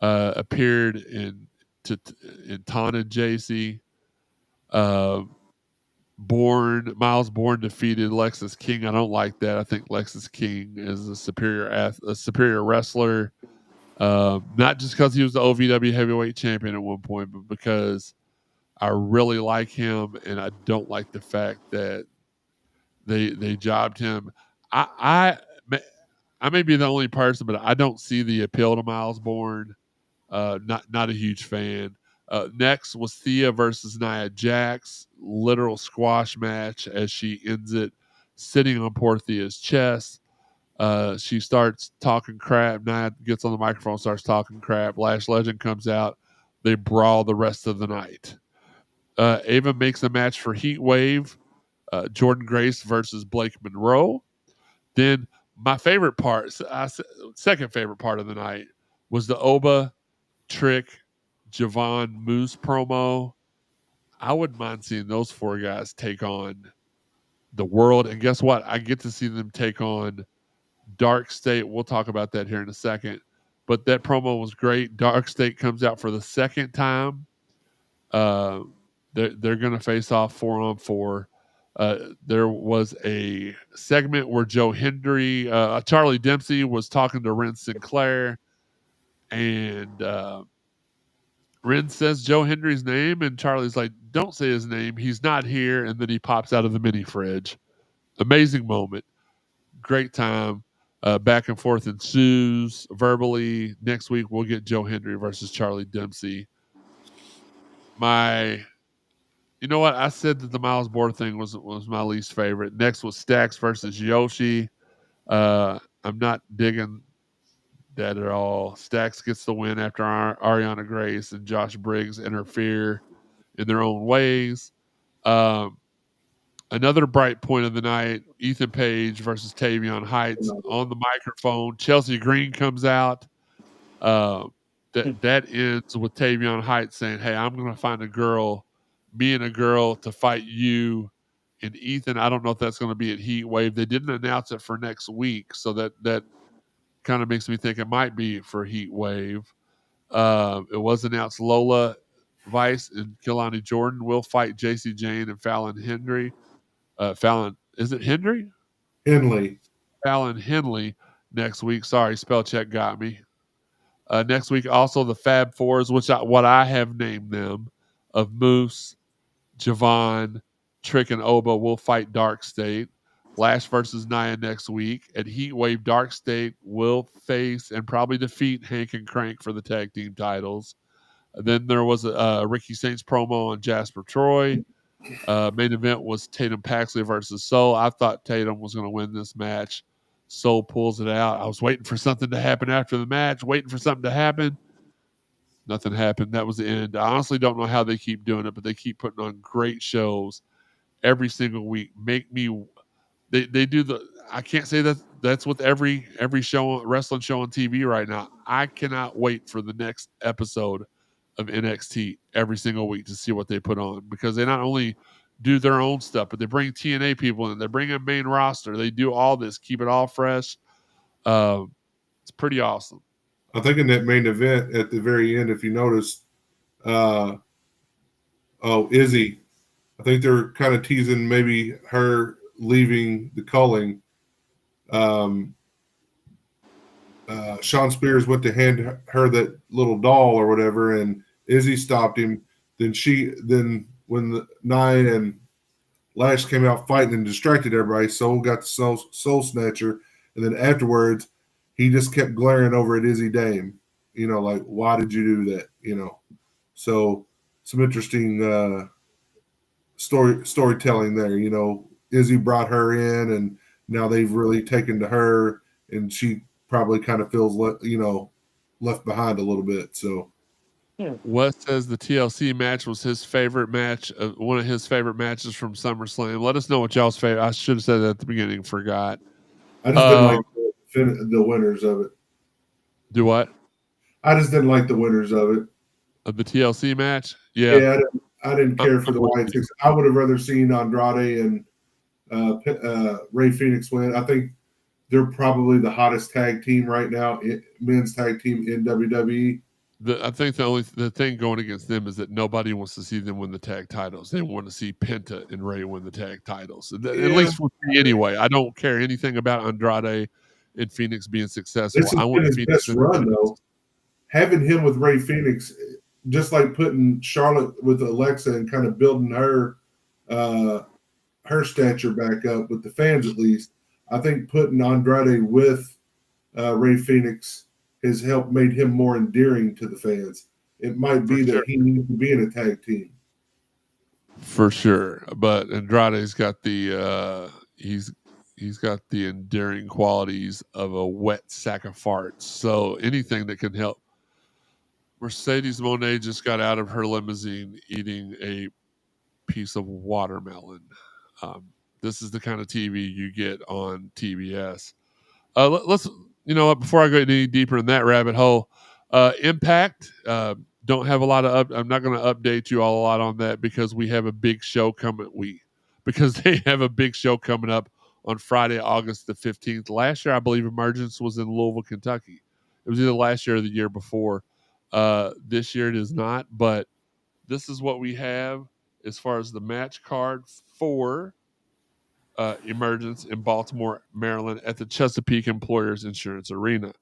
appeared in taunted JC. Uh, Miles Bourne defeated Lexus King. I don't like that. I think Lexus King is a superior wrestler. Not just because he was the OVW heavyweight champion at one point, but because I really like him, and I don't like the fact that they jobbed him. I may be the only person, but I don't see the appeal to Miles Bourne. Not a huge fan. Next was Thea versus Nia Jax, literal squash match as she ends it sitting on poor Thea's chest. She starts talking crap. Nia gets on the microphone, starts talking crap. Lash Legend comes out. They brawl the rest of the night. Ava makes a match for Heat Wave. Jordan Grace versus Blake Monroe. Then my favorite part, second favorite part of the night, was the Oba Trick Javon Moose promo. I wouldn't mind seeing those four guys take on the world. And guess what? I get to see them take on Dark State. We'll talk about that here in a second. But that promo was great. Dark State comes out for the second time. They're going to face off 4-on-4. There was a segment where Joe Hendry, Charlie Dempsey was talking to Ren Sinclair, and Ren says Joe Hendry's name, and Charlie's like, "Don't say his name. He's not here." And then he pops out of the mini fridge. Amazing moment. Great time. Back and forth ensues verbally. Next week we'll get Joe Hendry versus Charlie Dempsey. You know what? I said that the Miles Bourne thing was my least favorite. Next was Stax versus Yoshi. I'm not digging that at all. Stax gets the win after Ariana Grace and Josh Briggs interfere in their own ways. Another bright point of the night, Ethan Page versus Tavion Heights on the microphone. Chelsea Green comes out. That ends with Tavion Heights saying, "Hey, I'm going to find me and a girl to fight you and Ethan." I don't know if that's going to be at Heat Wave. They didn't announce it for next week, so that kind of makes me think it might be for Heat Wave. It was announced Lola Vice and Kilani Jordan will fight JC Jane and Fallon Henry. Fallon, is it Henry? Henley. Fallon Henley next week. Sorry, spell check got me. Next week, also the Fab Fours, what I have named them, of Moose, Javon, Trick, and Oba will fight Dark State. Lash versus Nia next week. At Heat Wave, Dark State will face and probably defeat Hank and Crank for the tag team titles. Then there was a Ricky Saints promo on Jasper Troy. Main event was Tatum Paxley versus Soul. I thought Tatum was going to win this match. Soul pulls it out. I was waiting for something to happen after the match, waiting for something to happen. Nothing happened. That was the end. I honestly don't know how they keep doing it, but they keep putting on great shows every single week. They do I can't say that's with every wrestling show on TV right now. I cannot wait for the next episode of NXT every single week to see what they put on, because they not only do their own stuff, but they bring TNA people in. They bring in main roster. They do all this, keep it all fresh. It's pretty awesome. I think in that main event at the very end, if you notice, Izzy, I think they're kind of teasing maybe her leaving the culling. Sean Spears went to hand her that little doll or whatever, and Izzy stopped him. Then when Nia and Lash came out fighting and distracted everybody, Soul got the soul snatcher, and then afterwards he just kept glaring over at Izzy Dame. Like, why did you do that? So some interesting storytelling there. Izzy brought her in, and now they've really taken to her, and she probably kind of feels left behind a little bit. So Wes says the TLC match was his favorite match, one of his favorite matches from SummerSlam. Let us know what y'all's favorite. I should have said that at the beginning, forgot. I just didn't like the winners of it. Do what? I just didn't like the winners of it. Of the TLC match. Yeah. Yeah, I didn't care for the with White you. Six. I would have rather seen Andrade and Ray Phoenix win. I think they're probably the hottest tag team right now, men's tag team in WWE. I think the thing going against them is that nobody wants to see them win the tag titles. They want to see Penta and Ray win the tag titles. At least with me anyway. I don't care anything about Andrade and Phoenix being successful. This has I been want his Phoenix best run, though. Having him with Ray Phoenix, just like putting Charlotte with Alexa and kind of building her stature back up with the fans, at least. I think putting Andrade with Ray Phoenix has helped made him more endearing to the fans. It might be that he needs to be in a tag team. For sure. But Andrade's got the he's got the endearing qualities of a wet sack of farts. So anything that can help. Mercedes Moné just got out of her limousine eating a piece of watermelon. This is the kind of TV you get on TBS. Let's, before I go any deeper in that rabbit hole, Impact. Don't have a lot of. I'm not going to update you all a lot on that because we have a big show coming. Because they have a big show coming up on Friday, August the 15th. Last year, I believe Emergence was in Louisville, Kentucky. It was either last year or the year before. This year it is not, but this is what we have as far as the match card for Emergence in Baltimore, Maryland at the Chesapeake Employers Insurance Arena.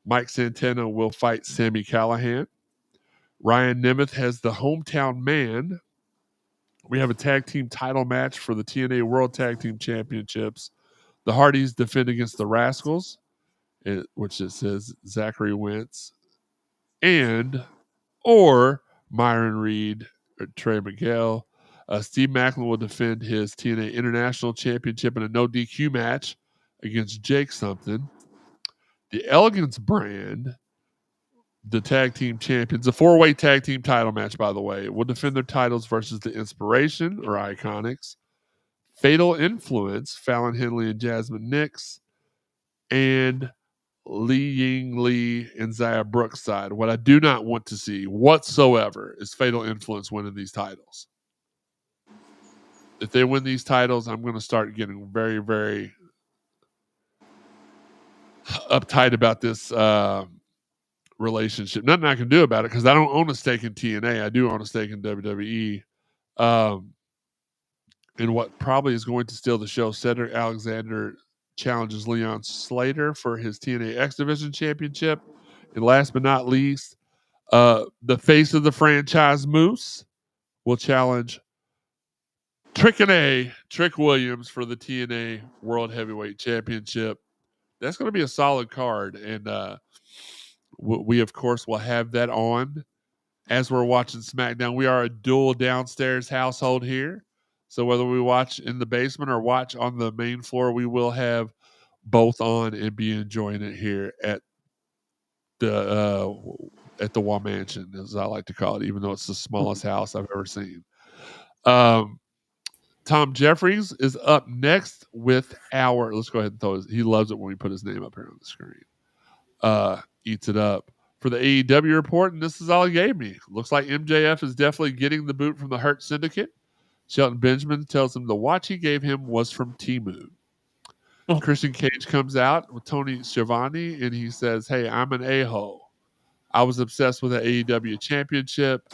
Mike Santana will fight Sami Callihan. Ryan Nemeth has the hometown man. We have a tag team title match for the TNA World Tag Team Championships. The Hardys defend against the Rascals, which it says Zachary Wentz, or Myron Reed or Trey Miguel. Steve Macklin will defend his TNA International Championship in a no DQ match against Jake something. The Elegance brand, the tag team champions, a 4-way tag team title match, by the way, will defend their titles versus the Inspiration or Iconics, Fatal Influence, Fallon Henley and Jasmine Nix, and Li Ying Lee and Zaya Brookside. What I do not want to see whatsoever is Fatal Influence winning these titles. If they win these titles, I'm going to start getting very, very uptight about this relationship. Nothing I can do about it because I don't own a stake in TNA. I do own a stake in WWE. And what probably is going to steal the show, Cedric Alexander challenges Leon Slater for his TNA X Division Championship. And last but not least, the face of the franchise, Moose, will challenge Trick Williams for the TNA World Heavyweight Championship. That's going to be a solid card. And we, of course, will have that on as we're watching SmackDown. We are a dual downstairs household here. So whether we watch in the basement or watch on the main floor, we will have both on and be enjoying it here at the Wah Mansion, as I like to call it, even though it's the smallest house I've ever seen. Tom Jeffries is up next with our. Let's go ahead and throw his. He loves it when we put his name up here on the screen. Eats it up for the AEW report, and this is all he gave me. Looks like MJF is definitely getting the boot from the Hurt Syndicate. Shelton Benjamin tells him the watch he gave him was from Temu. Christian Cage comes out with Tony Schiavone, and he says, "Hey, I'm an a-hole. I was obsessed with the AEW championship."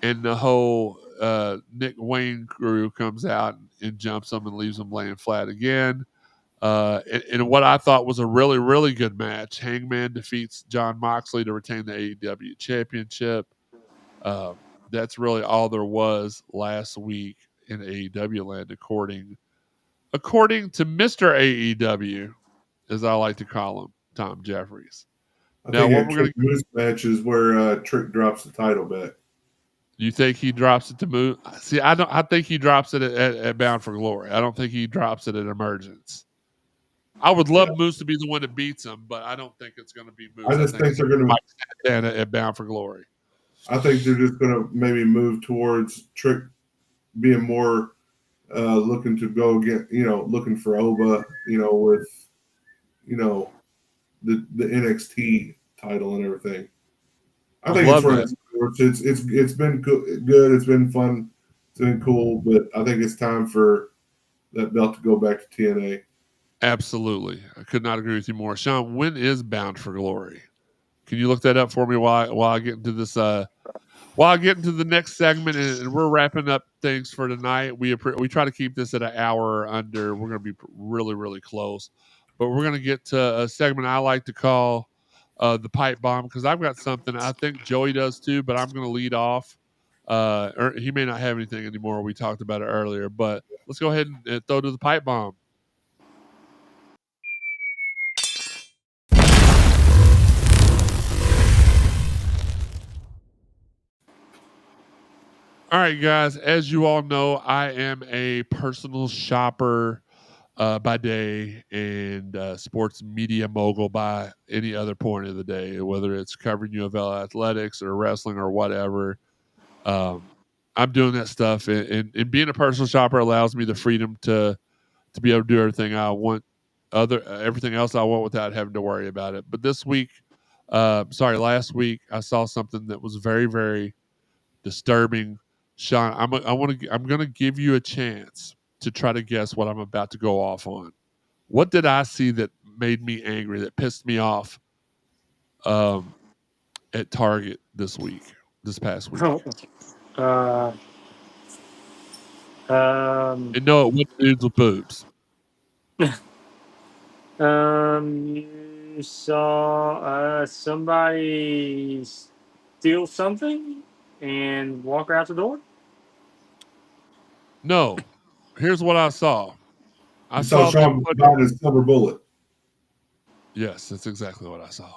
And the whole Nick Wayne crew comes out and jumps him and leaves him laying flat again. And what I thought was a really, really good match. Hangman defeats John Moxley to retain the AEW championship. That's really all there was last week in AEW land, according to Mr. AEW, as I like to call him, Tom Jeffries. Now, what we're going to do match is where Trick drops the title back. You think he drops it to Moose? See, I don't. I think he drops it at Bound for Glory. I don't think he drops it at Emergence. I would love Moose to be the one that beats him, but I don't think it's going to be Moose. I just think they're going to stand at Bound for Glory. I think they're just going to maybe move towards Trick being more looking to go get, looking for Oba, with, the NXT title and everything. I think it's Love run that. its course. It's been good. It's been fun. It's been cool. But I think it's time for that belt to go back to TNA. Absolutely. I could not agree with you more. Sean, when is Bound for Glory? Can you look that up for me while I get into this while I get into the next segment, and we're wrapping up things for tonight. We try to keep this at an hour or under. We're going to be really, really close, but we're going to get to a segment I like to call the pipe bomb, because I've got something I think Joey does too, but I'm going to lead off. Or he may not have anything anymore. We talked about it earlier, but let's go ahead and throw to the pipe bomb. All right, guys. As you all know, I am a personal shopper by day and sports media mogul by any other point of the day, whether it's covering UFL athletics or wrestling or whatever. I'm doing that stuff, and being a personal shopper allows me the freedom to be able to do everything I want, everything else I want without having to worry about it. But last week, I saw something that was very, very disturbing. Sean, I'm going to give you a chance to try to guess what I'm about to go off on. What did I see that made me angry, that pissed me off at Target this past week? Oh, And no, it wasn't dudes with boobs. you saw somebody steal something and walk out the door? No, here's what I saw. I You saw saw them Sean put. buying his silver bullet. Yes, that's exactly what I saw.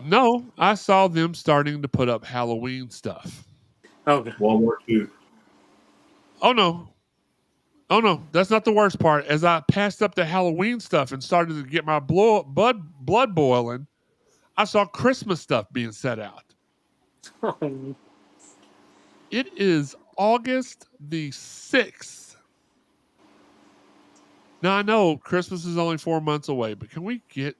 No, I saw them starting to put up Halloween stuff. Okay. Walmart too. Oh no, that's not the worst part. As I passed up the Halloween stuff and started to get my blood boiling, I saw Christmas stuff being set out. It is August the 6th. Now I know Christmas is only 4 months away, but can we get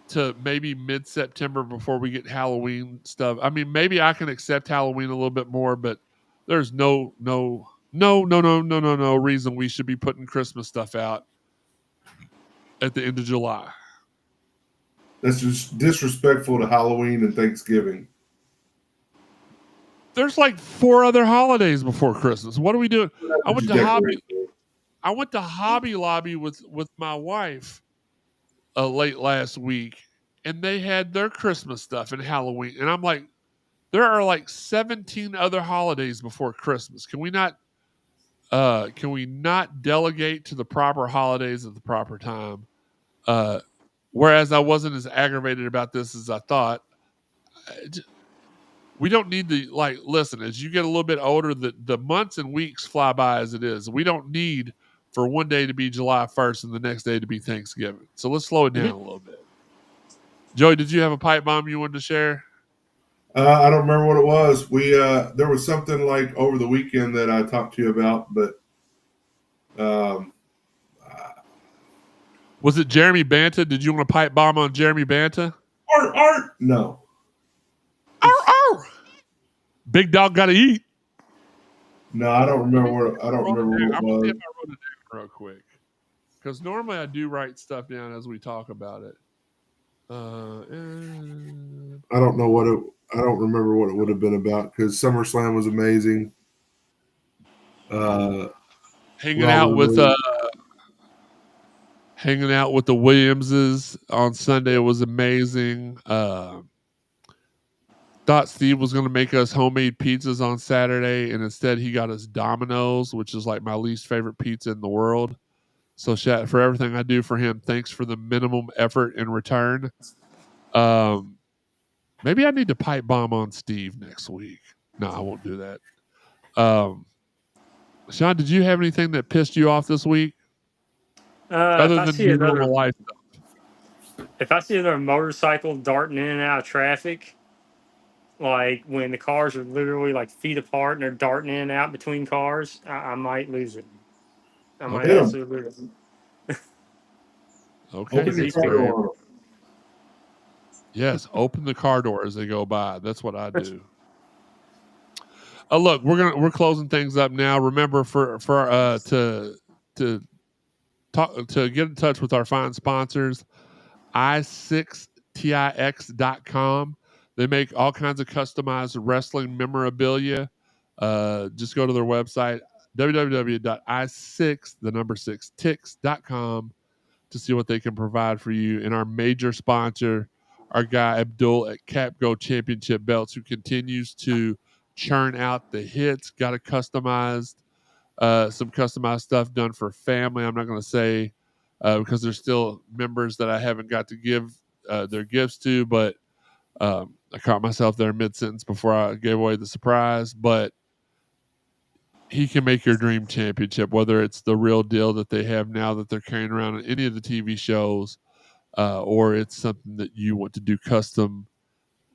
to maybe mid-September before we get Halloween stuff? I mean, maybe I can accept Halloween a little bit more, but there's no reason we should be putting Christmas stuff out at the end of July. That's just disrespectful to Halloween and Thanksgiving. There's like 4 other holidays before Christmas. What are we doing? I went to Hobby Lobby with my wife late last week, and they had their Christmas stuff and Halloween, and I'm like, there are like 17 other holidays before Christmas. Can we not delegate to the proper holidays at the proper time? Whereas I wasn't as aggravated about this as I thought. We don't need to, like, listen, as you get a little bit older, the months and weeks fly by as it is. We don't need for one day to be July 1st and the next day to be Thanksgiving. So let's slow it down a little bit. Joey, did you have a pipe bomb you wanted to share? I don't remember what it was. There was something like over the weekend that I talked to you about, but Was it Jeremy Banta? Did you want a pipe bomb on Jeremy Banta? Art. No. Big dog got to eat. No, I don't remember what it I'm was. gonna see if I wrote it down real quick, because normally I do write stuff down as we talk about it. I don't know what it. I don't remember what it would have been about, because SummerSlam was amazing. Hanging out with the Williamses on Sunday was amazing. Thought Steve was going to make us homemade pizzas on Saturday, and instead he got us Domino's, which is like my least favorite pizza in the world. So for everything I do for him, thanks for the minimum effort in return. Maybe I need to pipe bomb on Steve next week. No, I won't do that. Sean, did you have anything that pissed you off this week? Other than your normal life stuff? If I see another motorcycle darting in and out of traffic, like when the cars are literally like feet apart and they're darting in and out between cars, I might lose it. I might absolutely lose it. Okay. Open your car door. Yes, open the car door as they go by. That's what I do. Look, we're closing things up now. Remember to get in touch with our fine sponsors, i6tix.com. They make all kinds of customized wrestling memorabilia. Just go to their website, www.i6, the number 6, tix.com, to see what they can provide for you. And our major sponsor, our guy Abdul at CapGo Championship Belts, who continues to churn out the hits. Got a customized, some customized stuff done for family. I'm not going to say because there's still members that I haven't got to give their gifts to, but I caught myself there mid sentence before I gave away the surprise. But he can make your dream championship, whether it's the real deal that they have now that they're carrying around on any of the TV shows, or it's something that you want to do custom,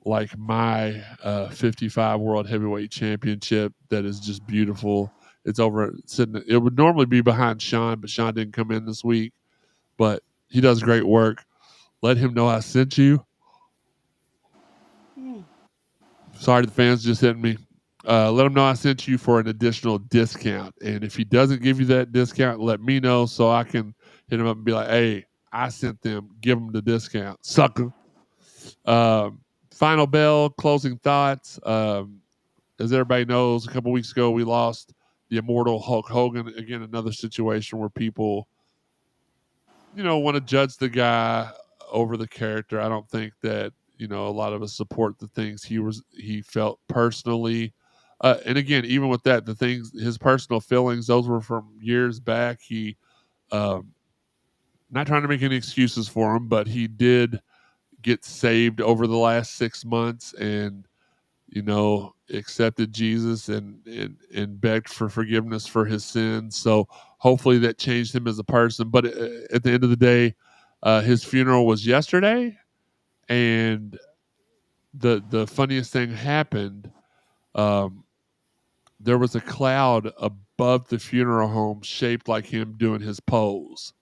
like my 55 World Heavyweight Championship that is just beautiful. It's over sitting. It would normally be behind Sean, but Sean didn't come in this week. But he does great work. Let him know I sent you. Sorry, the fans just hit me. Let him know I sent you for an additional discount. And if he doesn't give you that discount, let me know so I can hit him up and be like, hey, I sent them. Give them the discount. Sucker. Final bell, closing thoughts. As everybody knows, a couple weeks ago, we lost the immortal Hulk Hogan. Again, another situation where people, want to judge the guy over the character. I don't think that, a lot of us support the things he felt personally. And again, even with that, the things, his personal feelings, those were from years back. He, not trying to make any excuses for him, but he did get saved over the last 6 months and, accepted Jesus and begged for forgiveness for his sins. So hopefully that changed him as a person. But at the end of the day, his funeral was yesterday, and the funniest thing happened. There was a cloud above the funeral home shaped like him doing his pose.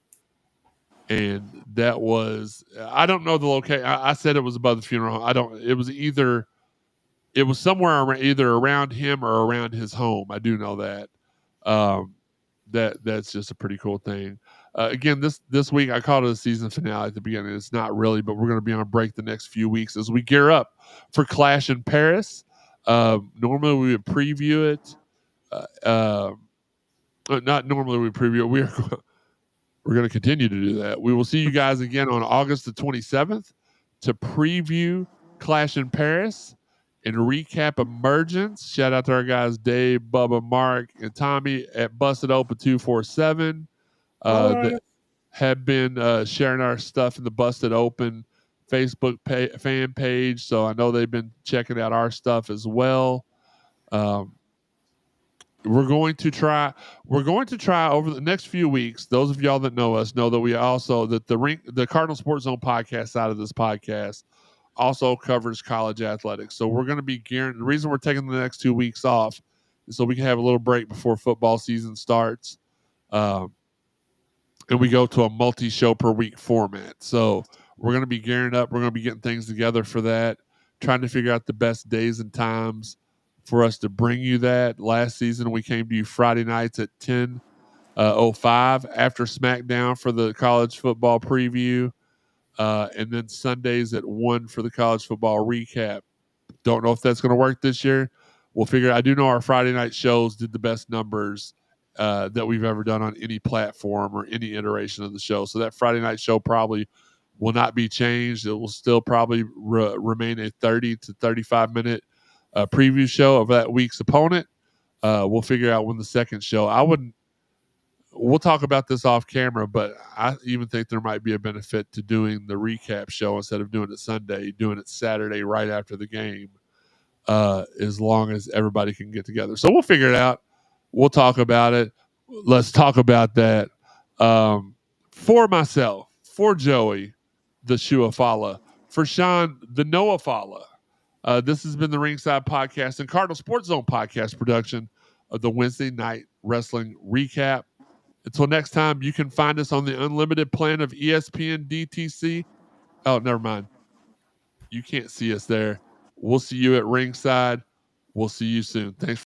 And that was, I don't know the location. I said it was above the funeral home. It was somewhere either around him or around his home. I do know that. That's just a pretty cool thing. Again, this week I called it a season finale at the beginning. It's not really, but we're going to be on break the next few weeks as we gear up for Clash in Paris. Normally we would preview it. Not normally we preview it. We're going to continue to do that. We will see you guys again on August the 27th to preview Clash in Paris and recap Emergence. Shout out to our guys Dave, Bubba, Mark, and Tommy at Busted Open 247 that have been sharing our stuff in the Busted Open Facebook fan page. So I know they've been checking out our stuff as well. We're going to try over the next few weeks. Those of y'all that know us know that we also that the Cardinal Sports Zone podcast side of this podcast also covers college athletics. So we're going to be gearing. The reason we're taking the next 2 weeks off is so we can have a little break before football season starts, and we go to a multi-show per week format. So we're going to be gearing up. We're going to be getting things together for that, trying to figure out the best days and times for us to bring you that. Last season, we came to you Friday nights at 10:05 after SmackDown for the college football preview, and then Sundays at 1 for the college football recap. Don't know if that's going to work this year. We'll figure. I do know our Friday night shows did the best numbers that we've ever done on any platform or any iteration of the show. So that Friday night show probably will not be changed. It will still probably remain a 30 to 35 minute preview show of that week's opponent. We'll figure out when the second show. We'll talk about this off camera, but I even think there might be a benefit to doing the recap show instead of doing it Sunday, doing it Saturday right after the game, as long as everybody can get together. So we'll figure it out. We'll talk about it. Let's talk about that. For myself, for Joey, the Shua Fala, for Sean, the Noah Fala. This has been the Ringside Podcast and Cardinal Sports Zone podcast production of the Wednesday Night Wrestling Recap. Until next time, you can find us on the unlimited plan of ESPN DTC. Oh, never mind. You can't see us there. We'll see you at ringside. We'll see you soon. Thanks